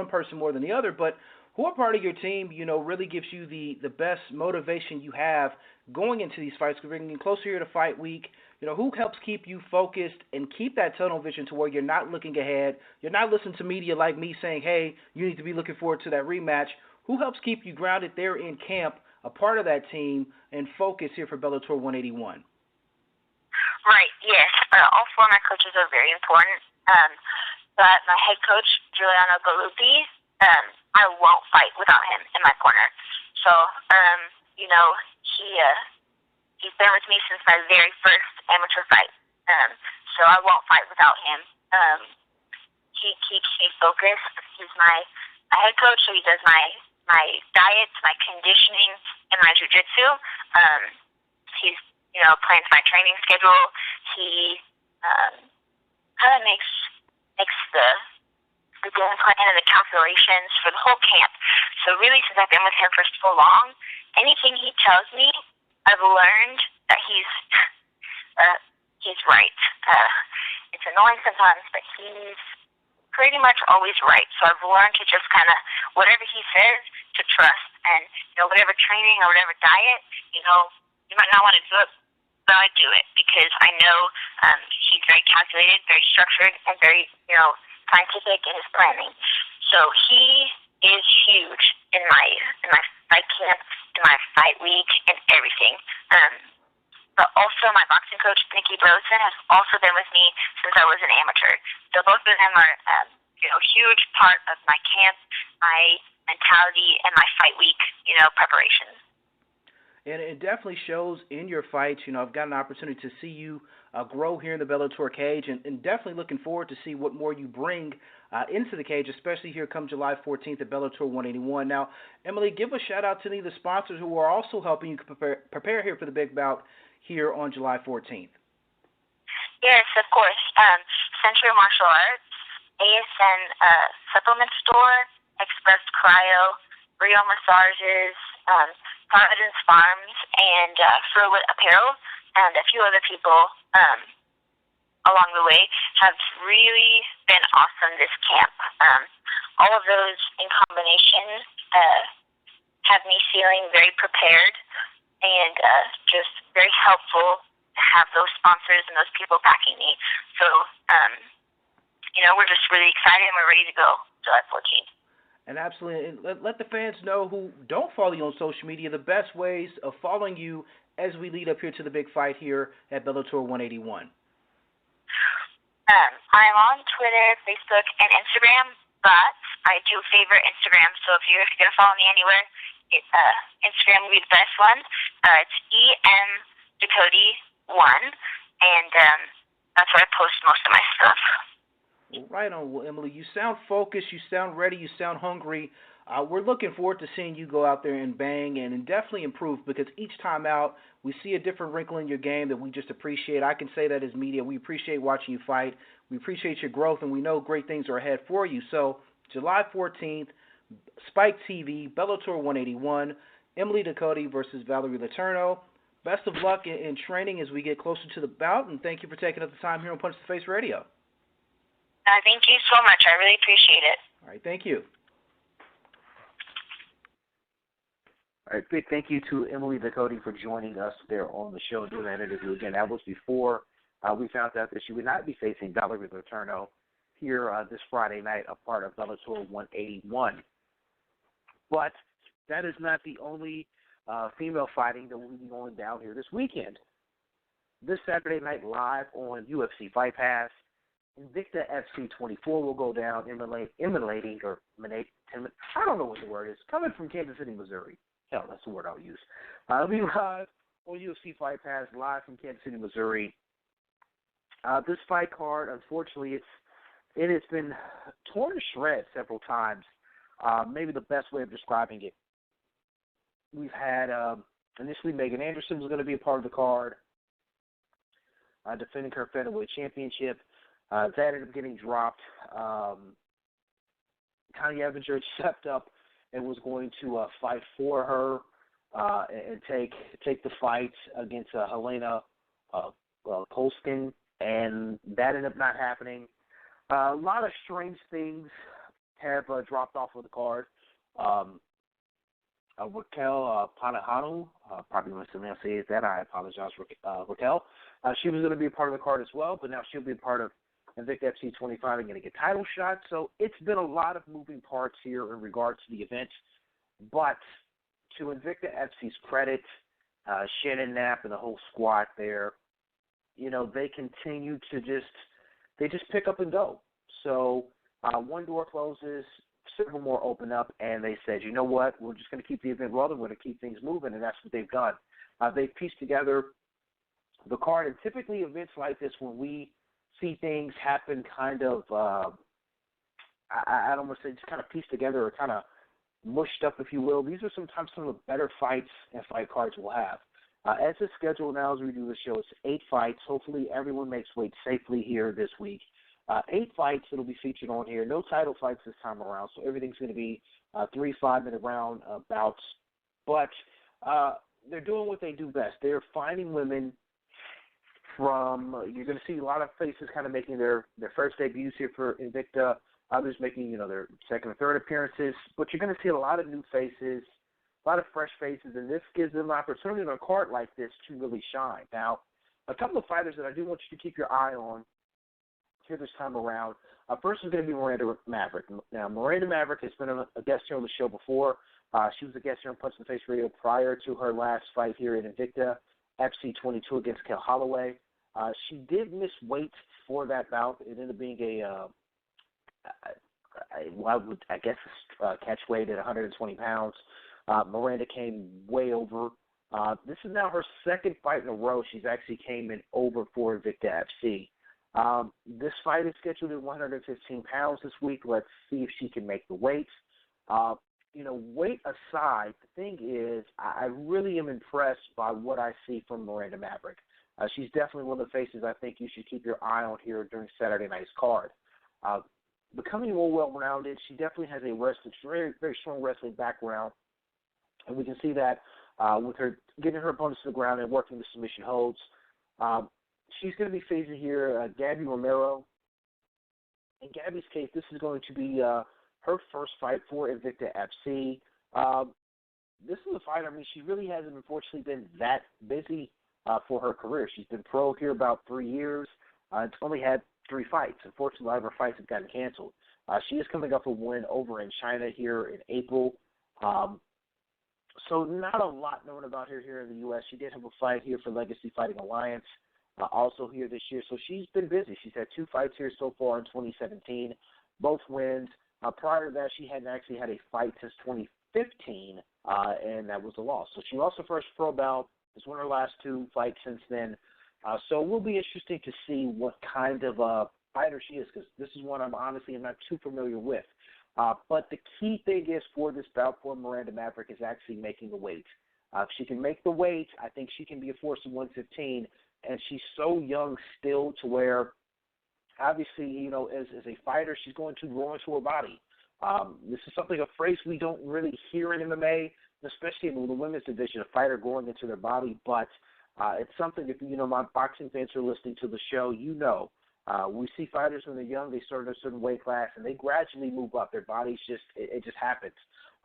person more than the other, but who are part of your team, really gives you the best motivation you have going into these fights, bringing closer here to fight week? Who helps keep you focused and keep that tunnel vision to where you're not looking ahead, you're not listening to media like me saying, hey, you need to be looking forward to that rematch? Who helps keep you grounded there in camp, a part of that team, and focus here for Bellator 181? Right, yes. All 4 of my coaches are very important. But my head coach, Giuliano Galuppi, I won't fight without him in my corner. So, he's been with me since my very first amateur fight. So I won't fight without him. He keeps me focused. He's my head coach, so he does my my diets, my conditioning, and my jiu-jitsu. He's, plans my training schedule. He kind of makes the game plan and the calculations for the whole camp. So really, since I've been with him for so long, anything he tells me, I've learned that he's right. It's annoying sometimes, but he's pretty much always right. So I've learned to just kind of, whatever he says, to trust. And, whatever training or whatever diet, you might not want to do it, but I do it because I know he's very calculated, very structured, and very, scientific in his planning. So he is huge in my fight camp, in my fight week, and everything. But also my boxing coach, Nikki Brosen, has also been with me since I was an amateur. So both of them are, huge part of my camp, my mentality, and my fight week, preparation. And it definitely shows in your fights. I've got an opportunity to see you grow here in the Bellator cage, and definitely looking forward to see what more you bring into the cage, especially here come July 14th at Bellator 181. Now, Emily, give a shout-out to any of the sponsors who are also helping you prepare here for the big bout here on July 14th. Yes, of course. Century Martial Arts, ASN Supplement Store, Express Cryo, Rio Massages, Providence Farms, and Furwood Apparel, and a few other people along the way have really been awesome this camp. All of those in combination have me feeling very prepared and just very helpful to have those sponsors and those people backing me. So, we're just really excited and we're ready to go July 14th. And absolutely, let the fans know who don't follow you on social media the best ways of following you as we lead up here to the big fight here at Bellator 181. I'm on Twitter, Facebook, and Instagram, but I do favor Instagram. So if you're going to follow me anywhere, Instagram would be the best one. It's Ducote1, and that's where I post most of my stuff. Right on, well, Emily. You sound focused, you sound ready, you sound hungry. We're looking forward to seeing you go out there and bang and definitely improve, because each time out we see a different wrinkle in your game that we just appreciate. I can say that as media. We appreciate watching you fight. We appreciate your growth, and we know great things are ahead for you. So July 14th, Spike TV, Bellator 181, Emily Ducote versus Valerie Letourneau. Best of luck in training as we get closer to the bout, and thank you for taking up the time here on Punch the Face Radio. Thank you so much. I really appreciate it. All right, thank you. All right, big thank you to Emily Ducote for joining us there on the show, doing that interview again. That was before we found out that she would not be facing Valerie Letourneau here this Friday night, a part of Bellator 181. But that is not the only female fighting that will be going down here this weekend. This Saturday night live on UFC Fight Pass, Invicta FC 24 will go down, I don't know what the word is, coming from Kansas City, Missouri. Hell, that's the word I'll use. It'll be live on UFC Fight Pass, live from Kansas City, Missouri. This fight card, unfortunately, it has been torn to shreds several times. Maybe the best way of describing it. We've had, initially, Megan Anderson was going to be a part of the card, defending her featherweight championship. That ended up getting dropped. Connie Evinger stepped up and was going to fight for her and take the fight against Helena Kolskin, and that ended up not happening. A lot of strange things have dropped off of the card. Raquel Panahanu, probably mispronounce that. I apologize, Raquel. She was going to be a part of the card as well, but now she'll be a part of Invicta FC 25 and going to get title shots. So it's been a lot of moving parts here in regards to the event. But to Invicta FC's credit, Shannon Knapp and the whole squad there, they continue to just pick up and go. So one door closes, several more open up, and they said, you know what, we're just going to keep the event rolling, we're going to keep things moving, and that's what they've done. They've pieced together the card, and typically events like this, when we see things happen kind of, I don't want to say just kind of pieced together or kind of mushed up, if you will. These are sometimes some of the better fights and fight cards we'll have. As it's scheduled now as we do the show, it's 8 fights. Hopefully everyone makes weight safely here this week. 8 fights that will be featured on here. No title fights this time around, so everything's going to be 3 5-minute round bouts. But they're doing what they do best. They're finding women from, you're going to see a lot of faces kind of making their first debuts here for Invicta, others making, their second or third appearances. But you're going to see a lot of new faces, a lot of fresh faces, and this gives them an opportunity on a card like this to really shine. Now, a couple of fighters that I do want you to keep your eye on here this time around. First is going to be Miranda Maverick. Now, Miranda Maverick has been a guest here on the show before. She was a guest here on Punch in the Face Radio prior to her last fight here in Invicta, FC22 against Kel Holloway. She did miss weight for that bout. It ended up being catch weight at 120 pounds. Miranda came way over. This is now her second fight in a row. She's actually came in over for Invicta FC. This fight is scheduled at 115 pounds this week. Let's see if she can make the weight. Weight aside, the thing is, I really am impressed by what I see from Miranda Maverick. She's definitely one of the faces I think you should keep your eye on here during Saturday night's card. Becoming more well-rounded, she definitely has a very, very strong wrestling background, and we can see that with her getting her opponents to the ground and working the submission holds. She's going to be facing here Gabby Romero. In Gabby's case, this is going to be her first fight for Invicta FC. This is a fight, she really hasn't, unfortunately, been that busy for her career. She's been pro here about 3 years. It's only had 3 fights. Unfortunately, a lot of her fights have gotten canceled. She is coming up a win over in China here in April. So not a lot known about her here in the U.S. She did have a fight here for Legacy Fighting Alliance also here this year. So she's been busy. She's had 2 fights here so far in 2017, both wins. Prior to that, she hadn't actually had a fight since 2015, and that was a loss. So she lost her first pro bout. It's won her last 2 fights since then. So it will be interesting to see what kind of fighter she is, because this is one I'm not too familiar with. But the key thing is for this bout for Miranda Maverick is actually making the weight. If she can make the weight, I think she can be a force of 115, and she's so young still to where, obviously, as a fighter, she's going to grow into her body. This is a phrase we don't really hear in MMA, especially in the women's division, a fighter growing into their body, but it's something, if my boxing fans are listening to the show, we see fighters when they're young, they start in a certain weight class, and they gradually move up. Their bodies it just happens.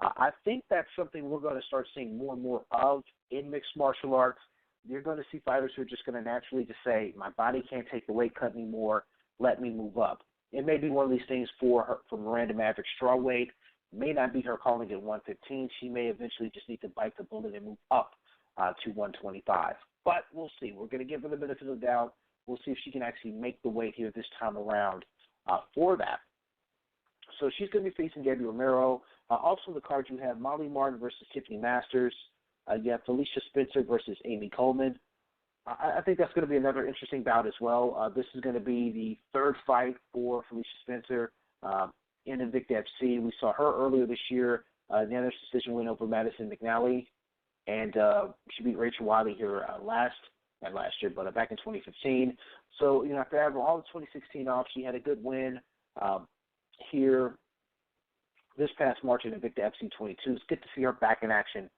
I think that's something we're going to start seeing more and more of in mixed martial arts. You're going to see fighters who are just going to naturally just say, my body can't take the weight cut anymore, let me move up. It may be one of these things for Miranda Maverick. Strawweight may not be her calling it 115. She may eventually just need to bite the bullet and move up to 125. But we'll see. We're going to give her the benefit of the doubt. We'll see if she can actually make the weight here this time around for that. So she's going to be facing Gabby Romero. Also, the card you have Molly Martin versus Tiffany Masters. You have Felicia Spencer versus Amy Coleman. I think that's going to be another interesting bout as well. This is going to be the 3rd fight for Felicia Spencer in Invicta FC. We saw her earlier this year. Unanimous decision win over Madison McNally. And she beat Rachel Wiley here not last year, but back in 2015. So, after having all of 2016 off, she had a good win here this past March in Invicta FC22. It's good to see her back in action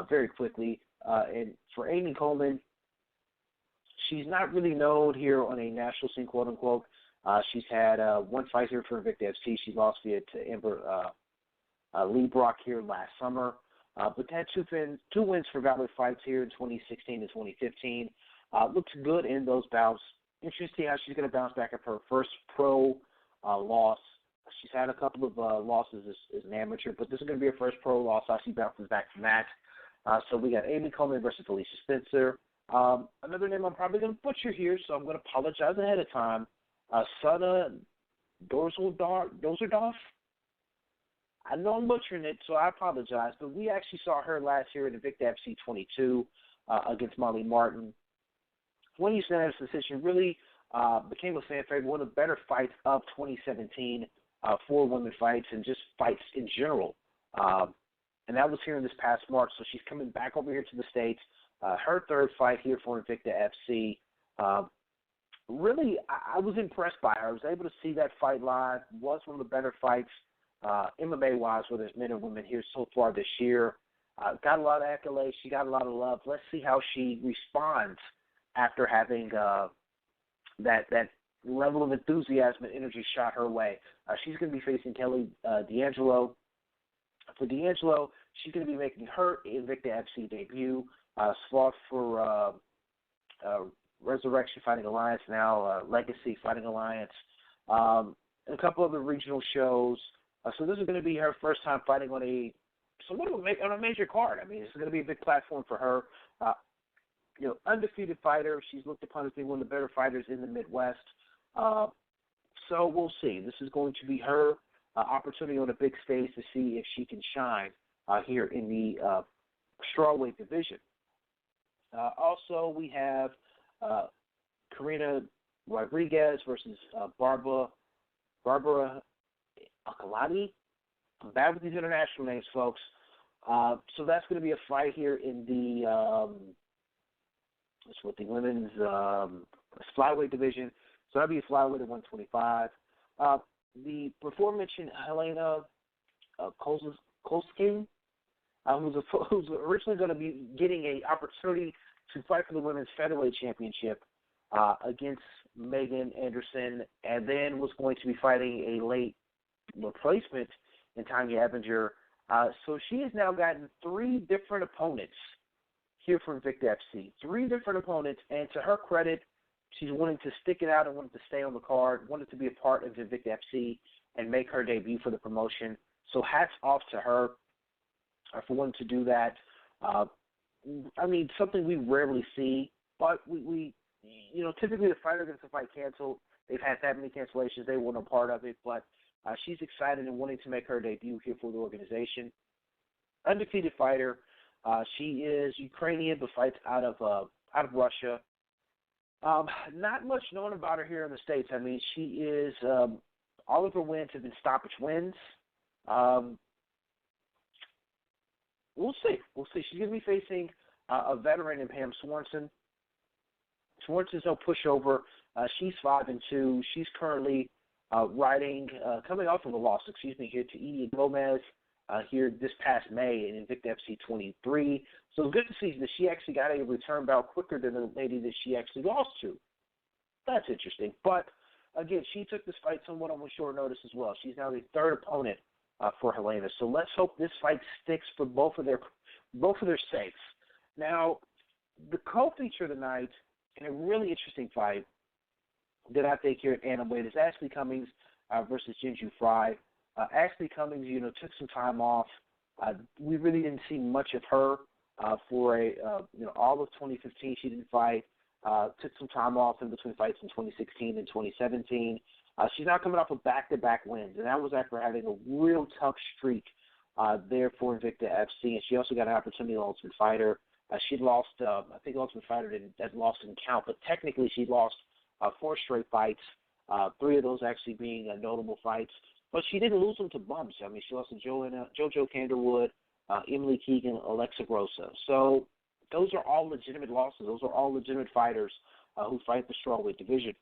very quickly. And for Amy Coleman, she's not really known here on a national scene, quote unquote. She's had 1 fight here for Invicta FC. She lost via to Amber Lee Brock here last summer. But had 2 wins for Valor fights here in 2016 and 2015. Looks good in those bouts. Interesting to see how she's going to bounce back after her first pro loss. She's had a couple of losses as an amateur, but this is going to be her first pro loss. How she bounces back from that. So we got Amy Coleman versus Felicia Spencer. Another name I'm probably going to butcher here, so I'm going to apologize ahead of time. Sana Dozerdorf. I know I'm butchering it, so I apologize, but we actually saw her last year in Invicta FC 22 against Molly Martin. When you said this decision, really became a fan favorite, one of the better fights of 2017 for women fights and just fights in general. And that was here in this past March. So she's coming back over here to the States. Her third fight here for Invicta FC. Really, I was impressed by her. I was able to see that fight live. Was one of the better fights, MMA-wise, whether it's men or women here so far this year. Got a lot of accolades. She got a lot of love. Let's see how she responds after having that level of enthusiasm and energy shot her way. She's going to be facing Kelly D'Angelo. For D'Angelo, she's going to be making her Invicta FC debut. Fought for Resurrection Fighting Alliance, now Legacy Fighting Alliance, and a couple other regional shows. So this is going to be her first time fighting on a major card. I mean, this is going to be a big platform for her. Undefeated fighter. She's looked upon as being one of the better fighters in the Midwest. So we'll see. This is going to be her opportunity on a big stage to see if she can shine here in the strawweight division. Also, we have Karina Rodriguez versus Barbara Alcalati. I'm bad with these international names, folks. So that's going to be a fight here in the women's flyweight division. So that'll be a flyweight at 125. The before-mentioned Helena Kolskin, who's originally going to be getting an opportunity to fight for the women's featherweight championship against Megan Anderson, and then was going to be fighting a late replacement in Tanya Ebinger. So she has now gotten 3 different opponents here for Invicta FC. 3 different opponents, and to her credit, she's wanting to stick it out and wanted to stay on the card, wanted to be a part of Invicta FC and make her debut for the promotion. So hats off to her for wanting to do that. I mean, something we rarely see, but we typically the fighter gets the fight canceled. They've had that many cancellations. They weren't a part of it, but she's excited and wanting to make her debut here for the organization. Undefeated fighter. She is Ukrainian, but fights out of Russia. Not much known about her here in the States. I mean, she is all of her wins have been stoppage wins. We'll see. She's going to be facing a veteran in Pam Swanson. Swanson's no pushover. She's 5-2. She's currently coming off of a loss, here to Edie Gomez here this past May in Invicta FC 23. So it's good to see that she actually got a return bout quicker than the lady that she actually lost to. That's interesting. But, again, she took this fight somewhat on short notice as well. She's now the 3rd opponent for Helena. So let's hope this fight sticks for both of their sakes. Now, the co-feature of the night in a really interesting fight that I think here at Atomweight is Ashley Cummings versus Jinju Fry. Ashley Cummings, took some time off. We really didn't see much of her for all of 2015. She didn't fight. Took some time off in between fights in 2016 and 2017. She's now coming off of back-to-back wins, and that was after having a real tough streak there for Invicta FC. And she also got an opportunity in Ultimate Fighter. She lost, I think Ultimate Fighter that lost in count, but technically she lost 4 straight fights, 3 of those actually being notable fights. But she didn't lose them to bumps. I mean, she lost to JoJo Canderwood, Emily Keegan, Alexa Grossa. So those are all legitimate losses. Those are all legitimate fighters who fight the strawweight division.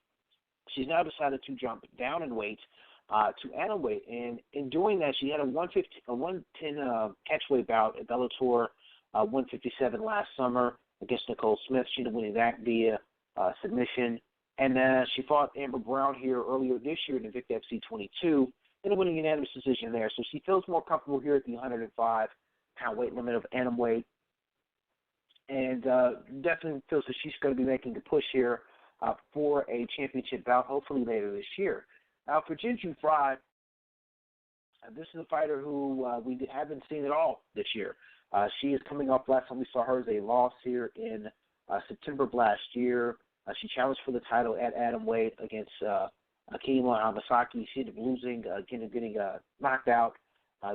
She's now decided to jump down in weight to atomweight, and in doing that, she had a 110 catchweight bout at Bellator 157 last summer against Nicole Smith. She ended up winning that via submission, and she fought Amber Brown here earlier this year in Invicta FC 22, ended up winning a unanimous decision there. So she feels more comfortable here at the 105-pound weight limit of atomweight, and definitely feels that she's going to be making the push here for a championship bout, hopefully later this year. Now, for Jinju Fry, this is a fighter who we haven't seen at all this year. She is coming off, last time we saw her as a loss here in September of last year. She challenged for the title at atomweight against Akima Hamasaki. She ended up losing, getting knocked out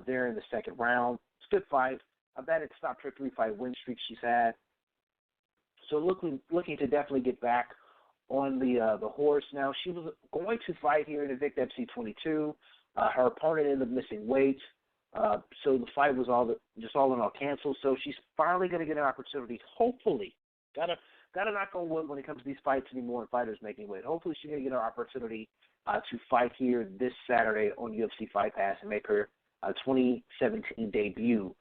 there in the second round. It's a good fight. That had stopped her 3-fight win streak she's had. So looking to definitely get back on the horse. Now, she was going to fight here in Invicta FC 22. Her opponent ended up missing weight. So the fight was all in all canceled. So she's finally going to get an opportunity. Hopefully, gotta knock on wood when it comes to these fights anymore and fighters making weight. Hopefully, she's going to get an opportunity to fight here this Saturday on UFC Fight Pass and make her 2017 debut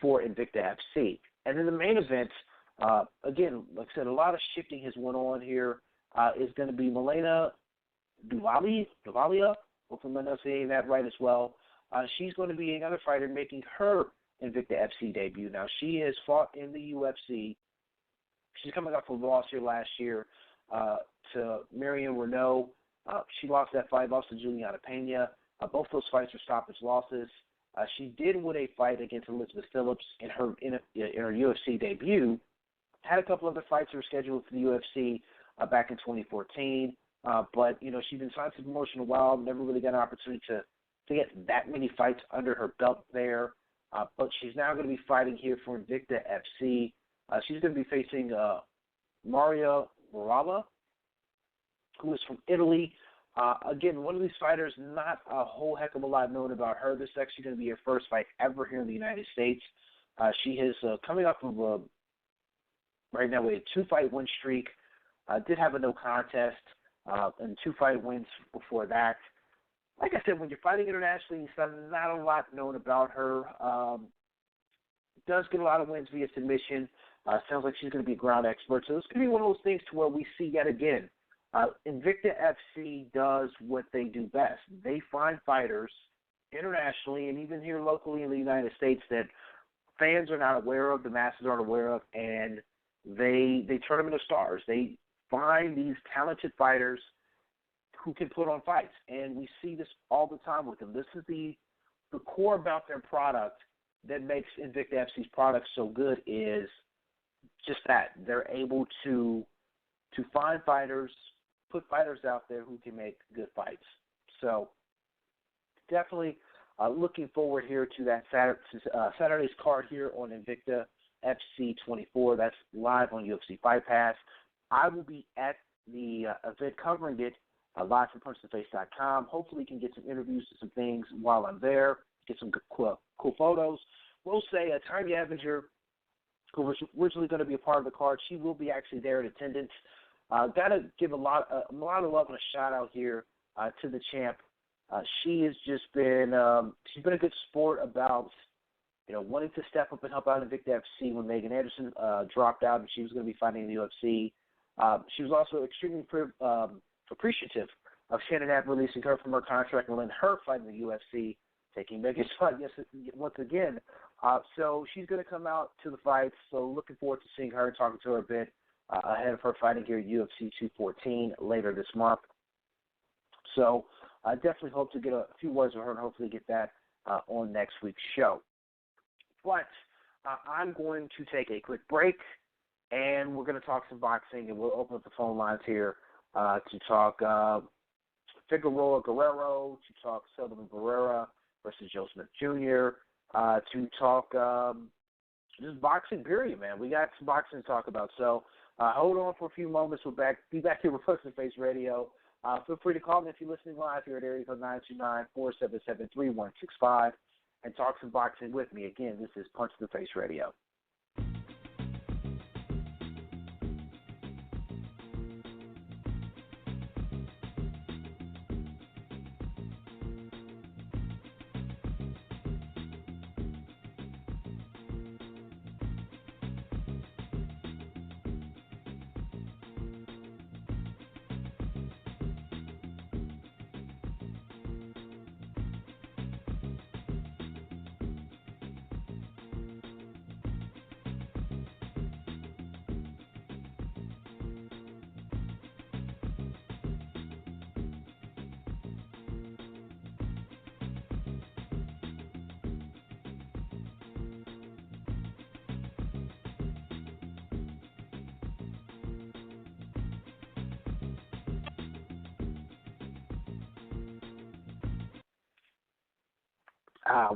for Invicta FC. And then the main event, again, like I said, a lot of shifting has went on here. Is going to be Milena Davalia. Hopefully I'm enunciating that right as well. She's going to be another fighter making her Invicta FC debut. Now, she has fought in the UFC. She's coming off a loss here last year to Marion Renault. She lost that fight, lost to Juliana Pena. Both those fights were stoppage losses. She did win a fight against Elizabeth Phillips in her UFC debut. Had a couple other fights that were scheduled for the UFC back in 2014. But, she's been signed to promotion a while, never really got an opportunity to get that many fights under her belt there. But she's now going to be fighting here for Invicta FC. She's going to be facing Maria Morala, who is from Italy. Again, one of these fighters, not a whole heck of a lot known about her. This is actually going to be her first fight ever here in the United States. She is coming off of right now a 2-fight win streak. Did have a no contest and 2-fight wins before that. Like I said, when you're fighting internationally, not a lot known about her. Does get a lot of wins via submission. Sounds like she's going to be a ground expert. So it's going to be one of those things to where we see yet again. Invicta FC does what they do best. They find fighters internationally and even here locally in the United States that fans are not aware of, the masses aren't aware of, and they turn them into stars. They find these talented fighters who can put on fights, and we see this all the time with them. This is the core about their product that makes Invicta FC's product so good is just that. They're able to find fighters, put fighters out there who can make good fights. So definitely looking forward here to that Saturday's card here on Invicta FC 24. That's live on UFC Fight Pass. I will be at the event covering it live from punchtotheface.com. Hopefully can get some interviews to some things while I'm there, get some cool photos. We'll say Tanya Evinger, who was originally going to be a part of the card, she will be actually there in attendance. Got to give a lot of love and a shout-out here to the champ. She has just been she's been a good sport about wanting to step up and help out in Invicta FC when Megan Anderson dropped out and she was going to be fighting in the UFC. She was also extremely appreciative of Shannon Knapp releasing her from her contract and letting her fight in the UFC, taking Megan's fight once again. So she's going to come out to the fight, so looking forward to seeing her and talking to her a bit ahead of her fighting here at UFC 214 later this month. So I definitely hope to get a few words with her and hopefully get that on next week's show. But I'm going to take a quick break, and we're going to talk some boxing, and we'll open up the phone lines here to talk Figueroa Guerrero, to talk Sullivan Barrera versus Joe Smith Jr., to talk just boxing period, man. We got some boxing to talk about. So hold on for a few moments. We'll be back here with Punch to the Face Radio. Feel free to call me if you're listening live here at area code 929-477-3165 and talk some boxing with me. Again, this is Punch to the Face Radio.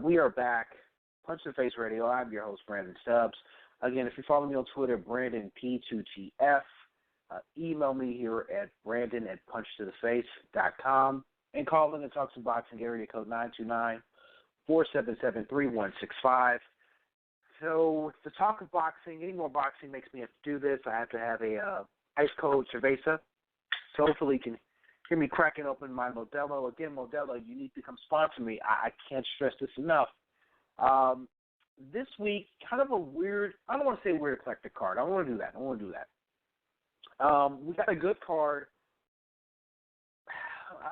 We are back. Punch the Face Radio. I'm your host, Brandon Stubbs. Again, if you follow me on Twitter, BrandonP2TF, email me here at brandon@punchtotheface.com and call in and talk some boxing, area code 477-3165. So to talk of boxing, any more boxing makes me have to do this. I have to have a ice cold cerveza. So hopefully you can hear me cracking open my Modelo. Again, Modelo, you need to come sponsor me. I can't stress this enough. This week, kind of a weird, I don't want to say weird eclectic card. I don't want to do that. We got a good card.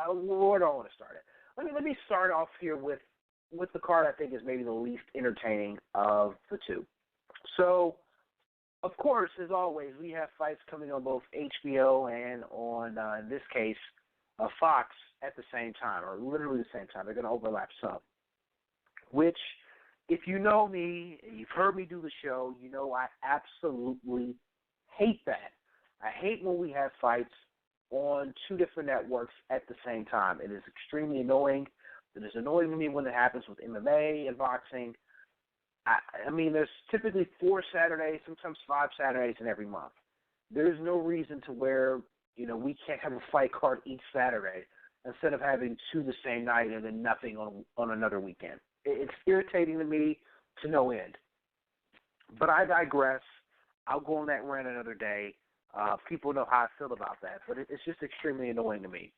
Where do I want to start it? Let me start off here with the card I think is maybe the least entertaining of the two. So, of course, as always, we have fights coming on both HBO and on, in this case, Fox at the same time, or literally the same time. They're going to overlap some, which, if you know me, you've heard me do the show, you know I absolutely hate that. I hate when we have fights on two different networks at the same time. It is extremely annoying. It is annoying to me when it happens with MMA and boxing. I mean, there's typically 4 Saturdays, sometimes 5 Saturdays in every month. There's no reason to where, we can't have a fight card each Saturday instead of having 2 the same night and then nothing on another weekend. It's irritating to me to no end. But I digress. I'll go on that rant another day. People know how I feel about that, but it's just extremely annoying to me.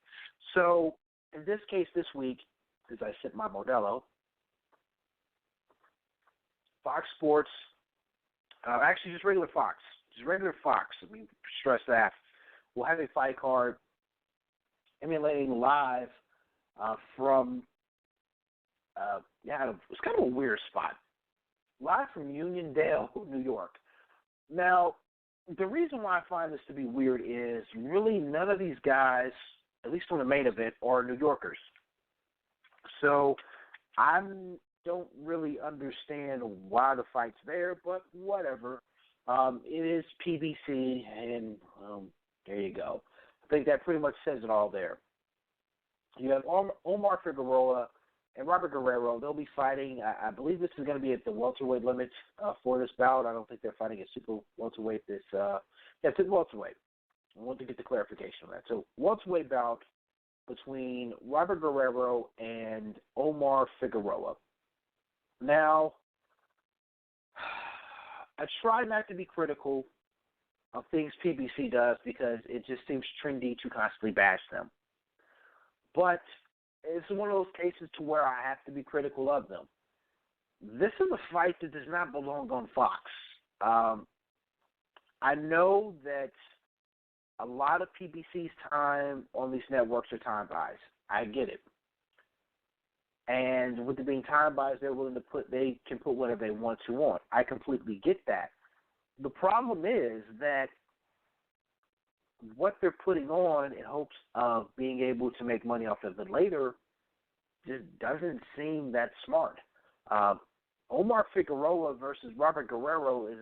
So, in this case, this week, as I sip my Modelo, Fox Sports, actually just regular Fox, let me stress that, we'll have a fight card emulating live from, it's kind of a weird spot, live from Uniondale, New York. Now, the reason why I find this to be weird is really none of these guys, at least on the main event, are New Yorkers. So I don't really understand why the fight's there, but whatever. It is PBC, and there you go. I think that pretty much says it all there. You have Omar Figueroa and Robert Guerrero. They'll be fighting. I believe this is going to be at the welterweight limits for this bout. I don't think they're fighting at super welterweight. It's at welterweight. I want to get the clarification on that. So welterweight bout between Robert Guerrero and Omar Figueroa. Now, I try not to be critical of things PBC does because it just seems trendy to constantly bash them. But it's one of those cases to where I have to be critical of them. This is a fight that does not belong on Fox. I know that a lot of PBC's time on these networks are time buys. I get it. And with it being time buys, they can put whatever they want to on. I completely get that. The problem is that what they're putting on in hopes of being able to make money off of it later just doesn't seem that smart. Omar Figueroa versus Robert Guerrero is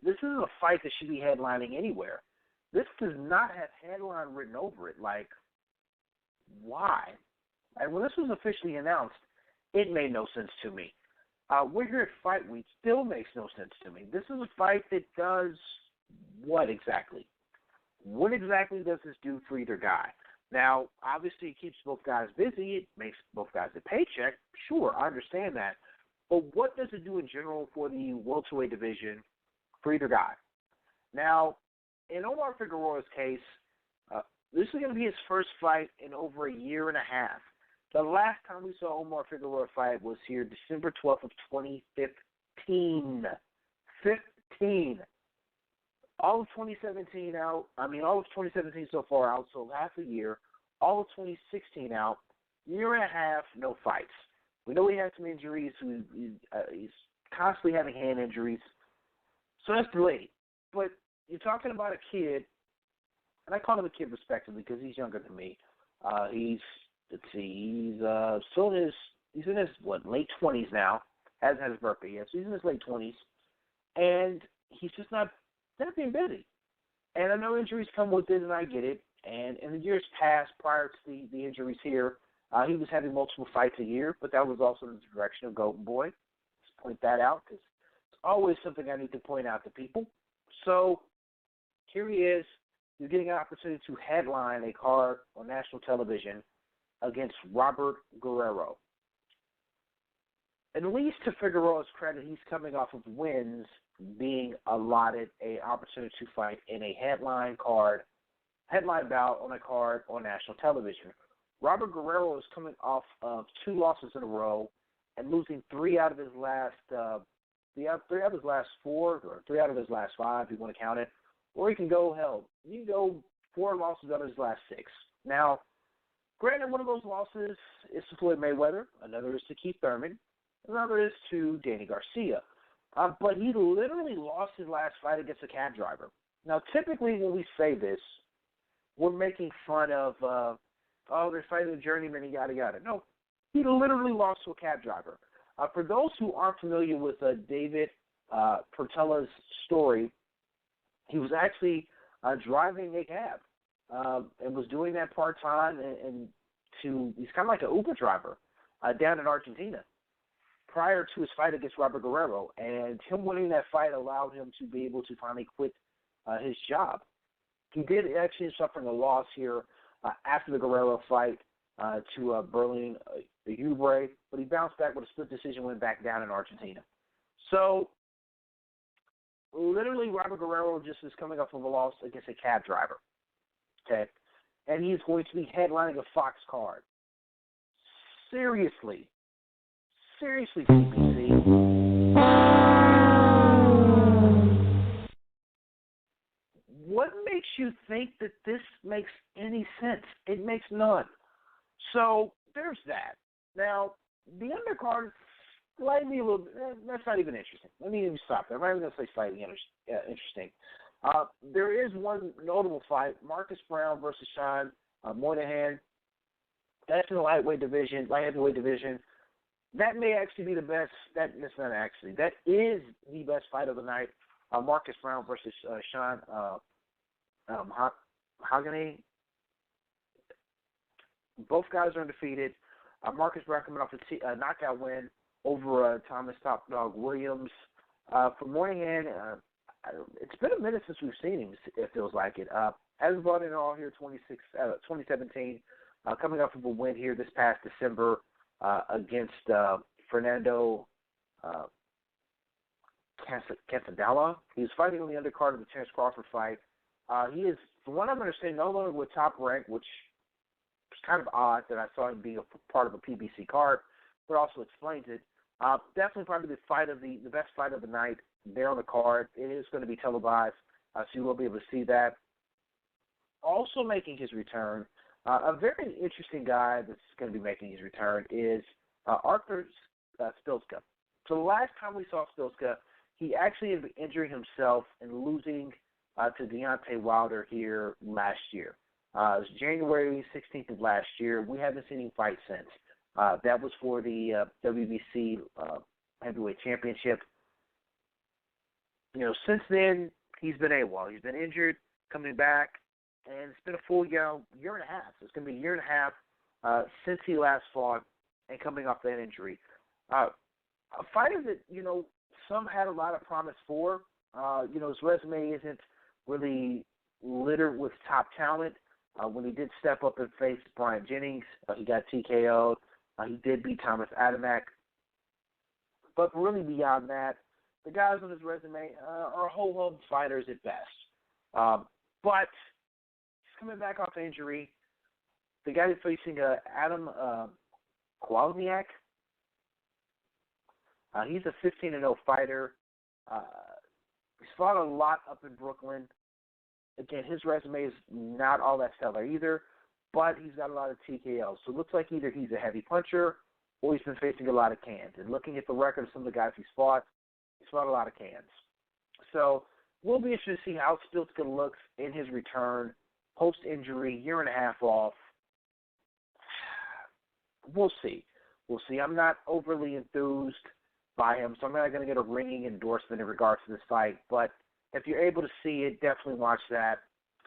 this is a fight that should be headlining anywhere. This does not have headline written over it. Like, why? And when this was officially announced, it made no sense to me. We're here at Fight Week, still makes no sense to me. This is a fight that does what exactly? What exactly does this do for either guy? Now, obviously, it keeps both guys busy. It makes both guys a paycheck. Sure, I understand that. But what does it do in general for the welterweight division for either guy? Now, in Omar Figueroa's case, this is going to be his first fight in over a year and a half. The last time we saw Omar Figueroa fight was here December 12th of 2015. All of 2017 out. All of 2017 so far out, so half a year. All of 2016 out. Year and a half, no fights. We know he had some injuries. He's constantly having hand injuries. So that's delayed. But you're talking about a kid, and I call him a kid respectively because he's younger than me. He's still in his late 20s now. Hasn't had his birthday yet, so he's in his late 20s, and he's just not being busy. And I know injuries come with it, and I get it. And in the years past, prior to the injuries here, he was having multiple fights a year, but that was also in the direction of Golden Boy. Let's point that out because it's always something I need to point out to people. So here he is. He's getting an opportunity to headline a card on national television against Robert Guerrero. at least to Figueroa's credit, he's coming off of wins, being allotted an opportunity to fight in a headline bout on a card on national television. Robert Guerrero is coming off of 2 losses in a row and losing 3 out of his last 4, or 3 out of his last 5, if you want to count it. Or you can go 4 losses out of his last 6. Now, granted, one of those losses is to Floyd Mayweather, another is to Keith Thurman, another is to Danny Garcia. But he literally lost his last fight against a cab driver. Now, typically when we say this, we're making fun of, they're fighting a journeyman and yada yada. No, he literally lost to a cab driver. For those who aren't familiar with David Portella's story, he was actually driving a cab and was doing that part-time, and he's kind of like an Uber driver down in Argentina prior to his fight against Robert Guerrero. And him winning that fight allowed him to be able to finally quit his job. He did actually suffer a loss here after the Guerrero fight to Berlin Ubre, but he bounced back with a split decision, went back down in Argentina. So, literally, Robert Guerrero just is coming off of a loss against a cab driver. Okay? And he's going to be headlining a Fox card. Seriously, PBC. What makes you think that this makes any sense? It makes none. So, there's that. Now, the undercard is slightly a little bit, that's not even interesting. Let me even stop there. I'm not even going to say slightly interesting. There is one notable fight, Marcus Brown versus Sean Moynihan. That's in the light heavyweight division. That may actually be the best. That's not actually. That is the best fight of the night. Marcus Brown versus Sean Hagane. Both guys are undefeated. Marcus Brown coming off a knockout win over Thomas Top Dog Williams. For Moynihan, it's been a minute since we've seen him, it feels like it. Hasn't brought in all here 2017, coming off of a win here this past December against Fernando Cantadalla. He was fighting on the undercard of the Terence Crawford fight. He is, from what I'm understanding, no longer with Top Rank, which is kind of odd that I saw him being a part of a PBC card, but also explains it. Definitely probably the best fight of the night there on the card. It is going to be televised, so you will be able to see that. Also making his return, a very interesting guy that's going to be making his return is Arthur Spilska. So the last time we saw Spilska, he actually ended up injuring himself and losing to Deontay Wilder here last year. It was January 16th of last year. We haven't seen him fight since. That was for the WBC Heavyweight Championship. You know, since then, he's been AWOL. He's been injured, coming back, and it's been a full year and a half. It's going to be a year and a half since he last fought and coming off that injury. A fighter that, some had a lot of promise for. His resume isn't really littered with top talent. When he did step up and face Brian Jennings, he got TKO'd. He did beat Thomas Adamek. But really beyond that, the guys on his resume are ho-hum fighters at best. But he's coming back off injury. The guy facing Adam Kwasniak, he's a 15-0 fighter. He's fought a lot up in Brooklyn. Again, his resume is not all that stellar either, but he's got a lot of TKOs. So it looks like either he's a heavy puncher or he's been facing a lot of cans. And looking at the record of some of the guys he's fought a lot of cans. So we'll be interested to see how Spilska looks in his return, post-injury, year and a half off. We'll see. I'm not overly enthused by him, so I'm not going to get a ringing endorsement in regards to this fight. But if you're able to see it, definitely watch that.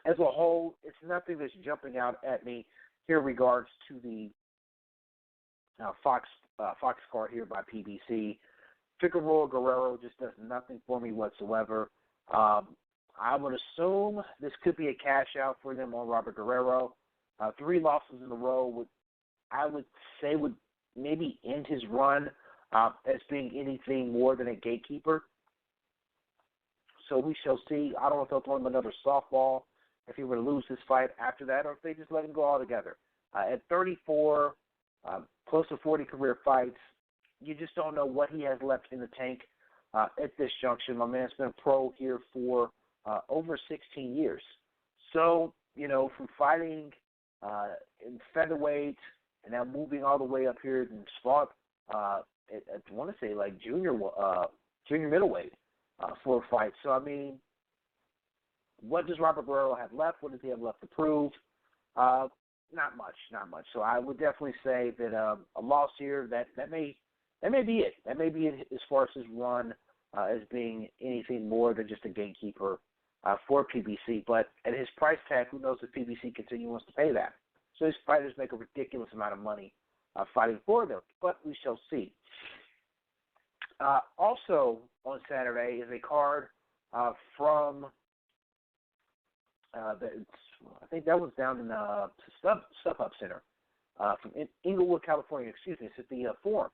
As a whole, it's nothing that's jumping out at me here in regards to the Fox card here by PBC. Figueroa Guerrero just does nothing for me whatsoever. I would assume this could be a cash out for them on Robert Guerrero. 3 losses in a row would maybe end his run as being anything more than a gatekeeper. So we shall see. I don't know if they'll throw him another softball if he were to lose this fight after that, or if they just let him go altogether. At 34, close to 40 career fights, you just don't know what he has left in the tank at this junction. My man's been a pro here for over 16 years. So, from fighting in featherweight and now moving all the way up here and fought, I want to say like junior middleweight for a fight. So, I mean, what does Robert Barrero have left? What does he have left to prove? Not much. So I would definitely say that a loss here, that may be it. That may be it as far as his run as being anything more than just a gatekeeper for PBC. But at his price tag, who knows if PBC wants to pay that. So his fighters make a ridiculous amount of money fighting for them. But we shall see. Also on Saturday is a card from I think that was down in the StubHub Center from Inglewood, California. Excuse me, it's at the Forum.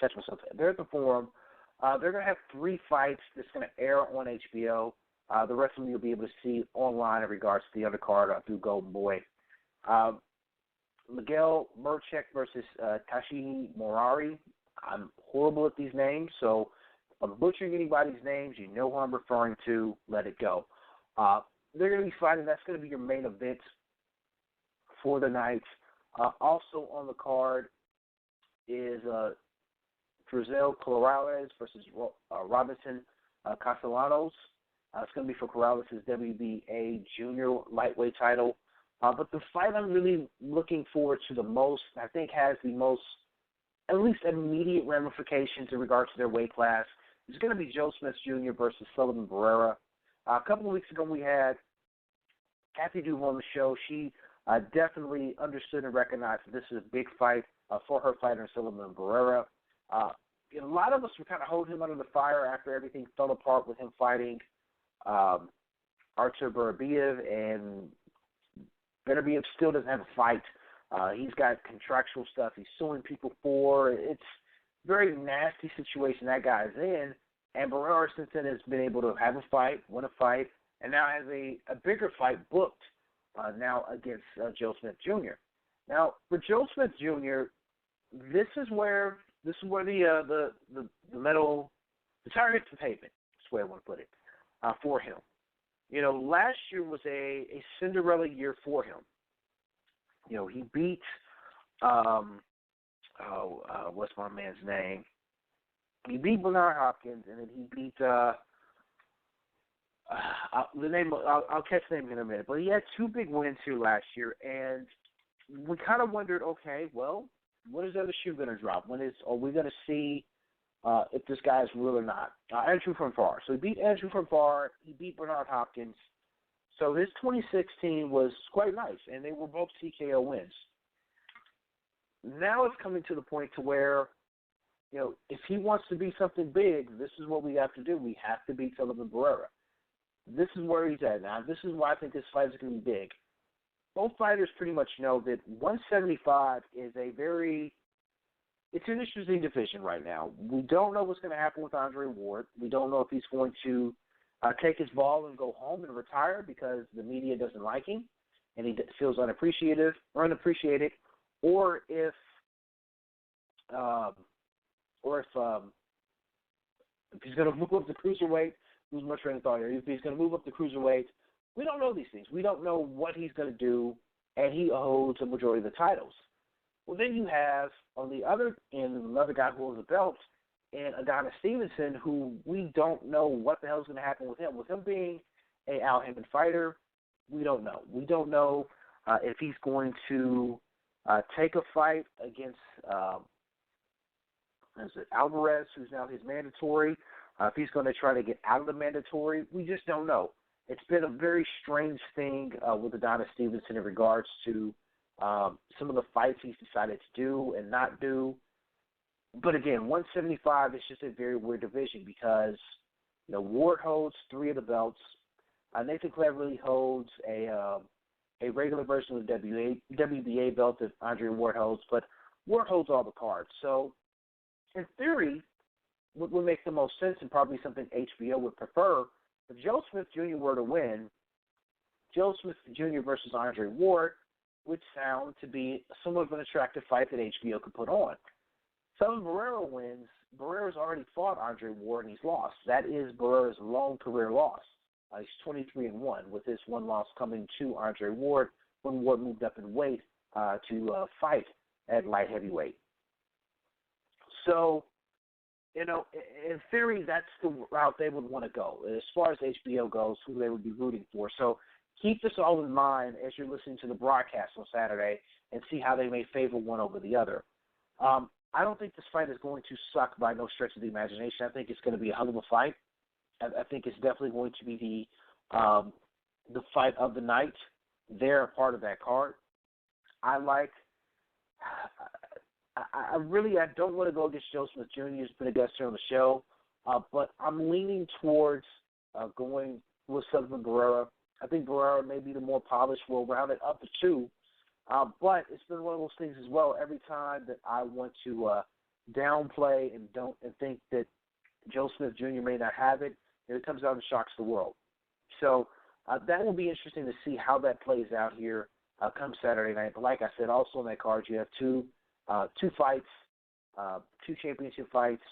Catch myself. They're at the Forum. They're going to have 3 fights that's going to air on HBO. The rest of them you'll be able to see online in regards to the undercard through Golden Boy. Miguel Murchek versus Tashi Morari. I'm horrible at these names, so if I'm butchering anybody's names, you know who I'm referring to. Let it go. They're going to be fighting. That's going to be your main event for the night. Also on the card is Frizel Corrales versus Robinson Castellanos. It's going to be for Corrales' WBA junior lightweight title. But the fight I'm really looking forward to the most, I think has the most, at least immediate ramifications in regards to their weight class, is going to be Joe Smith Jr. versus Sullivan Barrera. A couple of weeks ago we had Kathy Duval on the show. She definitely understood and recognized that this is a big fight for her fighter, Sullivan Barrera. A lot of us were kind of holding him under the fire after everything fell apart with him fighting Artur Beterbiev, and Beterbiev still doesn't have a fight. He's got contractual stuff he's suing people for. It's a very nasty situation that guy's in. And Barrera since then has been able to have a fight, win a fight, and now has a bigger fight booked now against Joe Smith Jr. Now, for Joe Smith Jr., this is where the metal, the tire hits the pavement. That's the way I want to put it for him. Last year was a Cinderella year for him. He beat what's my man's name? He beat Bernard Hopkins, and then he beat the name. I'll catch the name in a minute. But he had 2 big wins here last year, and we kind of wondered, okay, well, when is the other shoe going to drop? Are we going to see if this guy's real or not? Andrew from Far. So he beat Andrew from Far. He beat Bernard Hopkins. So his 2016 was quite nice, and they were both TKO wins. Now it's coming to the point to where, if he wants to be something big, this is what we have to do. We have to beat Sullivan Barrera. This is where he's at now. This is why I think this fight is going to be big. Both fighters pretty much know that 175 is it's an interesting division right now. We don't know what's going to happen with Andre Ward. We don't know if he's going to take his ball and go home and retire because the media doesn't like him and he feels unappreciated, or if he's going to move up the cruiserweight, lose my train of thought here. If he's going to move up the cruiserweight, we don't know these things. We don't know what he's going to do, and he holds a majority of the titles. Well, then you have on the other end another guy who holds a belt, and Adonis Stevenson, who we don't know what the hell is going to happen with him. With him being a Al Haymon fighter, we don't know. We don't know if he's going to take a fight against Alvarez, who's now his mandatory. If he's going to try to get out of the mandatory, we just don't know. It's been a very strange thing with Adonis Stevenson in regards to some of the fights he's decided to do and not do. But again, 175 is just a very weird division because Ward holds 3 of the belts. Nathan Cleverly holds a regular version of the WBA belt that Andre Ward holds, but Ward holds all the cards. So in theory, what would make the most sense and probably something HBO would prefer, if Joe Smith Jr. were to win, Joe Smith Jr. versus Andre Ward would sound to be somewhat of an attractive fight that HBO could put on. Sullivan Barrera wins. Barrera's already fought Andre Ward and he's lost. That is Barrera's long career loss. He's 23-1, with his one loss coming to Andre Ward when Ward moved up in weight to fight at light heavyweight. So, in theory, that's the route they would want to go. As far as HBO goes, who they would be rooting for. So keep this all in mind as you're listening to the broadcast on Saturday and see how they may favor one over the other. I don't think this fight is going to suck by no stretch of the imagination. I think it's going to be a hell of a fight. I think it's definitely going to be the fight of the night. They're a part of that card. I don't want to go against Joe Smith Jr., who's been a guest here on the show, but I'm leaning towards going with Sullivan Barrera. I think Barrera may be the more polished, well-rounded up to two, but it's been one of those things as well. Every time that I want to downplay and think that Joe Smith Jr. may not have it, it comes out and shocks the world. So that will be interesting to see how that plays out here come Saturday night. But like I said, also on that card, you have two fights, two championship fights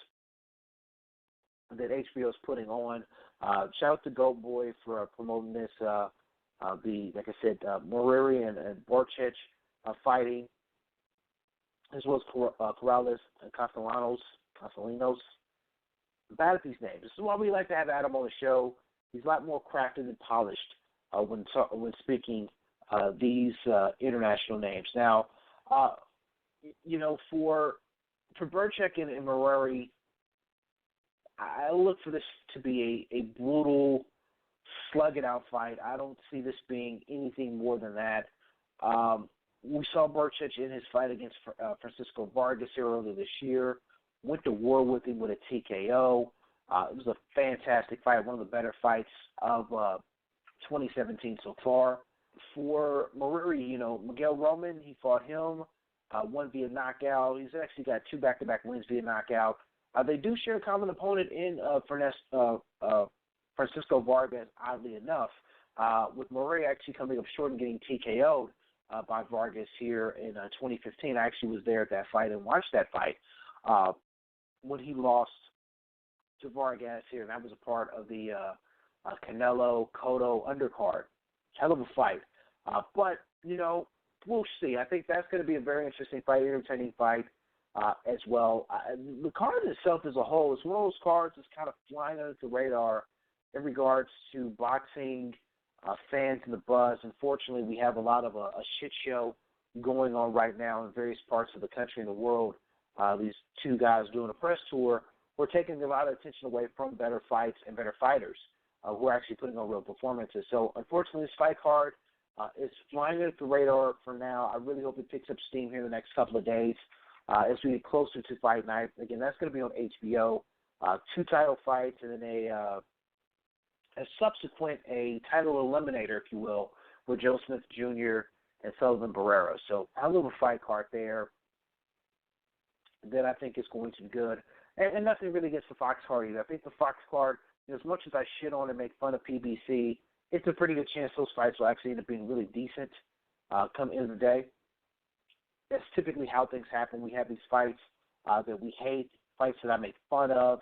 that HBO is putting on. Shout out to Goat Boy for promoting this. Like I said, Moreri and Borchich fighting, as well as Corrales and Castellanos. Bad at these names. This is why we like to have Adam on the show. He's a lot more crafted and polished when speaking these international names. Now, for Borchich and Moreri, I look for this to be a brutal, slug-it-out fight. I don't see this being anything more than that. We saw Borchich in his fight against Francisco Vargas here earlier this year. Went to war with him with a TKO. It was a fantastic fight, one of the better fights of 2017 so far. For Moreri, Miguel Roman, he fought him, won via knockout. He's actually got two back-to-back wins via knockout. They do share a common opponent in Francisco Vargas, oddly enough, with Moreri actually coming up short and getting TKO'd by Vargas here in 2015. I actually was there at that fight and watched that fight when he lost to Vargas here, and that was a part of the Canelo-Cotto undercard. Hell of a fight. But, we'll see. I think that's going to be a very interesting fight, entertaining fight as well. The card itself as a whole is one of those cards that's kind of flying under the radar in regards to boxing fans and the buzz. Unfortunately, we have a lot of a shit show going on right now in various parts of the country and the world. These two guys doing a press tour, we're taking a lot of attention away from better fights and better fighters who are actually putting on real performances. So, unfortunately, this fight card is flying under the radar for now. I really hope it picks up steam here in the next couple of days as we get closer to fight night. Again, that's going to be on HBO. Two title fights and then a subsequent title eliminator, if you will, with Joe Smith Jr. and Sullivan Barrera. So a little fight card there that I think is going to be good. And nothing really against the Fox card either. I think the Fox card, as much as I shit on and make fun of PBC, it's a pretty good chance those fights will actually end up being really decent come end of the day. That's typically how things happen. We have these fights that we hate, fights that I make fun of,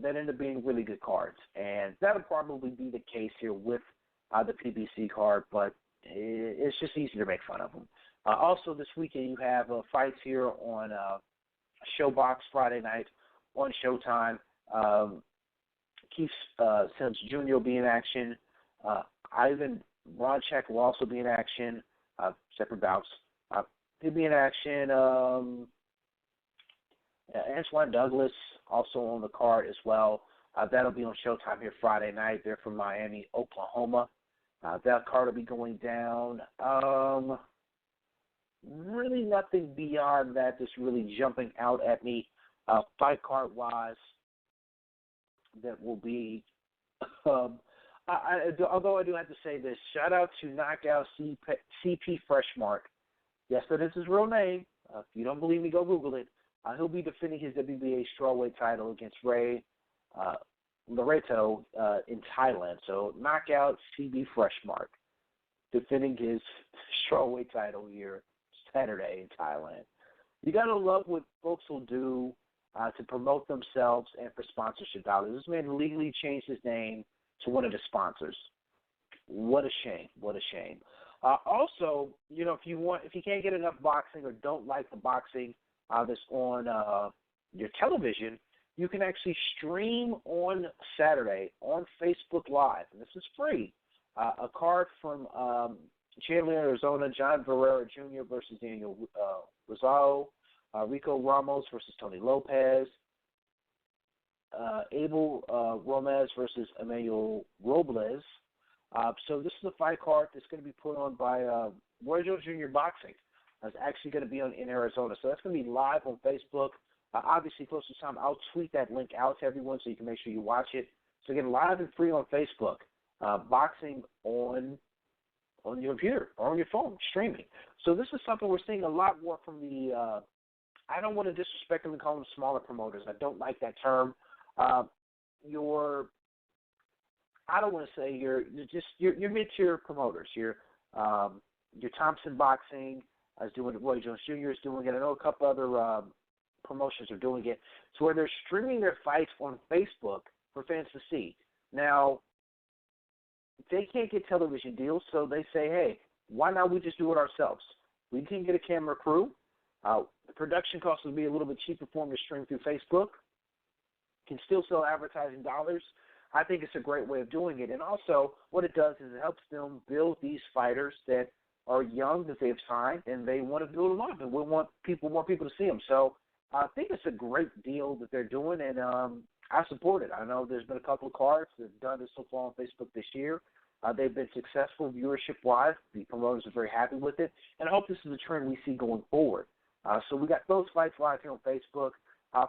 that end up being really good cards. And that'll probably be the case here with the PBC card, but it's just easy to make fun of them. Also, this weekend you have fights here on ShowBox Friday night on Showtime. Keith Sims Jr. will be in action. Ivan Bronchek will also be in action. Separate bouts. He'll be in action. Antoine Douglas also on the card as well. That'll be on Showtime here Friday night. They're from Miami, Oklahoma. That card will be going down. Really nothing beyond that that's really jumping out at me fight card-wise that will be although I do have to say this, shout out to Knockout CP Freshmark. Yes, that is his real name. If you don't believe me, go Google it. He'll be defending his WBA strawweight title against Ray Loreto in Thailand. So knockout CB Freshmark defending his strawweight title here Saturday in Thailand. You got to love what folks will do to promote themselves and for sponsorship dollars. This man legally changed his name to one of the sponsors. What a shame. What a shame. Also, you know, if you can't get enough boxing or don't like the boxing that's on your television, you can actually stream on Saturday on Facebook Live, and this is free. A card from Chandler, Arizona, John Barrera Jr. versus Daniel Rosado, Rico Ramos versus Tony Lopez, Abel Romez versus Emmanuel Robles. So this is a fight card that's going to be put on by Roy Jones Jr. Boxing. It's actually going to be in Arizona. So that's going to be live on Facebook. Obviously, close to time, I'll tweet that link out to everyone so you can make sure you watch it. So again, live and free on Facebook. Boxing on your computer or on your phone, streaming. So this is something we're seeing a lot more from the I don't want to disrespect them and call them smaller promoters. I don't like that term. I don't want to say your mid-tier promoters. Your Thompson Boxing is doing it. Roy Jones Jr. is doing it. I know a couple other promotions are doing it. So where they're streaming their fights on Facebook for fans to see. Now, they can't get television deals, so they say, hey, why not we just do it ourselves? We can get a camera crew. The production costs will be a little bit cheaper for them to stream through Facebook. Can still sell advertising dollars. I think it's a great way of doing it. And also, what it does is it helps them build these fighters that are young, that they've signed, and they want to build them up, and we want more people to see them. So I think it's a great deal that they're doing, and I support it. I know there's been a couple of cards that have done this so far on Facebook this year. They've been successful viewership-wise. The promoters are very happy with it, and I hope this is a trend we see going forward. So we got those fights live here on Facebook.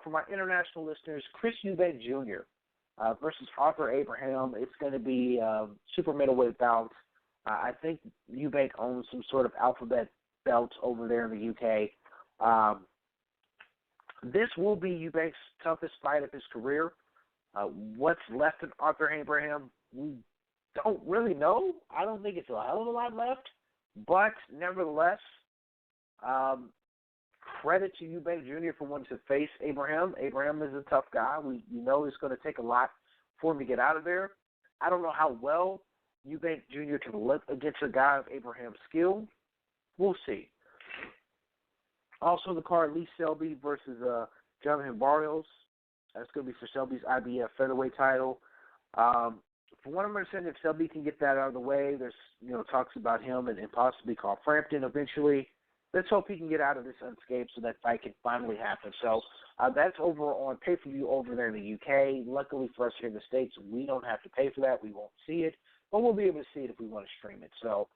For my international listeners, Chris Eubank Jr. Versus Arthur Abraham. It's going to be super middleweight bout. I think Eubank owns some sort of alphabet belt over there in the UK. This will be Eubank's toughest fight of his career. What's left in Arthur Abraham, we don't really know. I don't think it's a hell of a lot left. But nevertheless, credit to Eubank Jr. for wanting to face Abraham. Abraham is a tough guy. We know it's going to take a lot for him to get out of there. I don't know how well Eubank Jr. can look against a guy of Abraham's skill. We'll see. Also, the card, Lee Selby versus Jonathan Barrios. That's going to be for Selby's IBF featherweight title. From what I'm understanding, if Selby can get that out of the way, there's talks about him and possibly Carl Frampton eventually. Let's hope he can get out of this unscathed so that fight can finally happen. So that's over on pay-per-view over there in the UK. Luckily for us here in the States, we don't have to pay for that. We won't see it, but we'll be able to see it if we want to stream it. So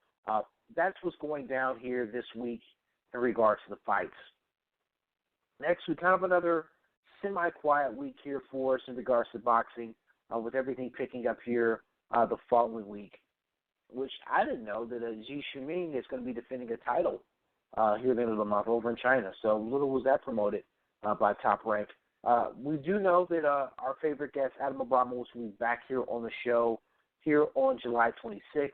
that's what's going down here this week in regards to the fights. Next week, kind of another semi-quiet week here for us in regards to boxing, with everything picking up here the following week, which I didn't know that Ji Shuming is going to be defending a title here at the end of the month over in China. So little was that promoted by Top Rank. We do know that our favorite guest, Adam Abramovich, will be back here on the show here on July 26th.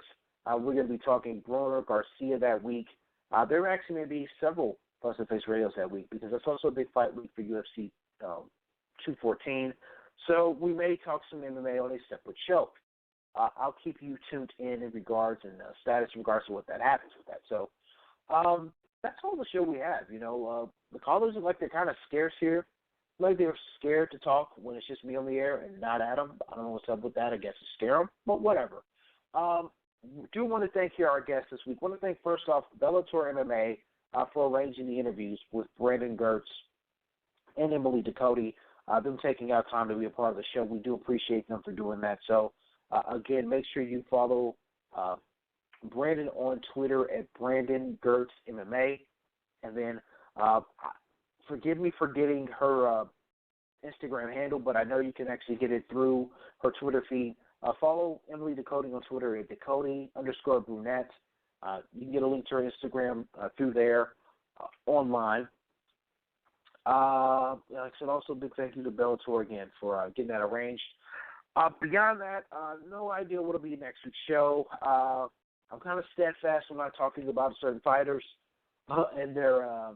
We're going to be talking Broner Garcia that week. There actually may be several Plus and Face Radios that week because it's also a big fight week for UFC 214. So we may talk some MMA on a separate show. I'll keep you tuned in regards and status in regards to what that happens with that. So that's all the show we have. The callers are like they're kind of scarce here. Like they're scared to talk when it's just me on the air and not Adam. I don't know what's up with that. I guess it's scare them, but whatever. Do want to thank here our guests this week. Want to thank first off Bellator MMA for arranging the interviews with Brandon Girtz and Emily Ducote. Them taking out time to be a part of the show. We do appreciate them for doing that. So again, make sure you follow Brandon on Twitter at Brandon Girtz MMA, and then forgive me for getting her Instagram handle, but I know you can actually get it through her Twitter feed. Follow Emily Ducote on Twitter at Ducote_brunette. You can get a link to her Instagram through there online. Like I said, also big thank you to Bellator again for getting that arranged. Beyond that, no idea what will be next week's show. I'm kind of steadfast when I'm talking about certain fighters and their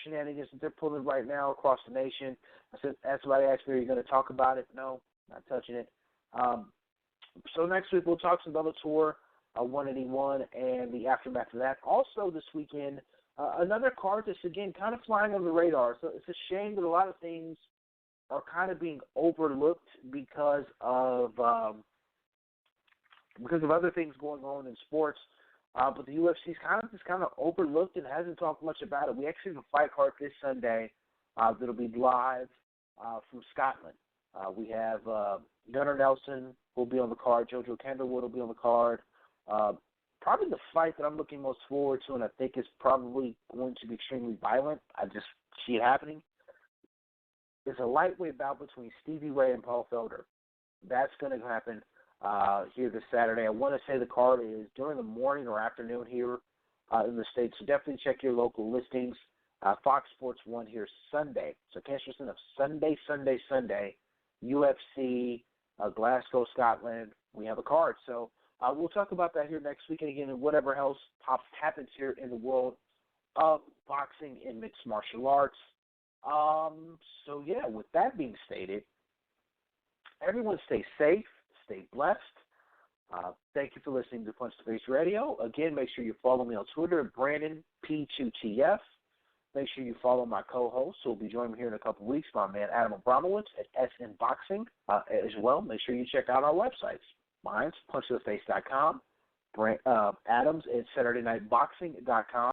shenanigans that they're pulling right now across the nation. I said, somebody asked me, are you going to talk about it? No, not touching it. So next week we'll talk some Bellator 181 and the aftermath of that. Also this weekend, another card that's, again, kind of flying under the radar. So it's a shame that a lot of things are kind of being overlooked because of other things going on in sports. But the UFC's kind of overlooked and hasn't talked much about it. We actually have a fight card this Sunday that'll be live from Scotland. We have Gunnar Nelson will be on the card. Jojo Kenderwood will be on the card. Probably the fight that I'm looking most forward to, and I think is probably going to be extremely violent. I just see it happening. It's a lightweight bout between Stevie Ray and Paul Felder. That's going to happen here this Saturday. I want to say the card is during the morning or afternoon here in the States, so definitely check your local listings. Fox Sports 1 here Sunday. So catch us in Sunday, UFC, Glasgow, Scotland. We have a card. So we'll talk about that here next week, and again, whatever else happens here in the world of boxing and mixed martial arts. So, yeah, with that being stated, everyone stay safe, stay blessed. Thank you for listening to Punch to Face Radio. Again, make sure you follow me on Twitter at Brandon P2TF. Make sure you follow my co-host, who will be joining me here in a couple weeks, my man Adam Abramowitz at SN Boxing as well. Make sure you check out our websites. Mine's punchtotheface.com, Adams at SaturdayNightBoxing.com.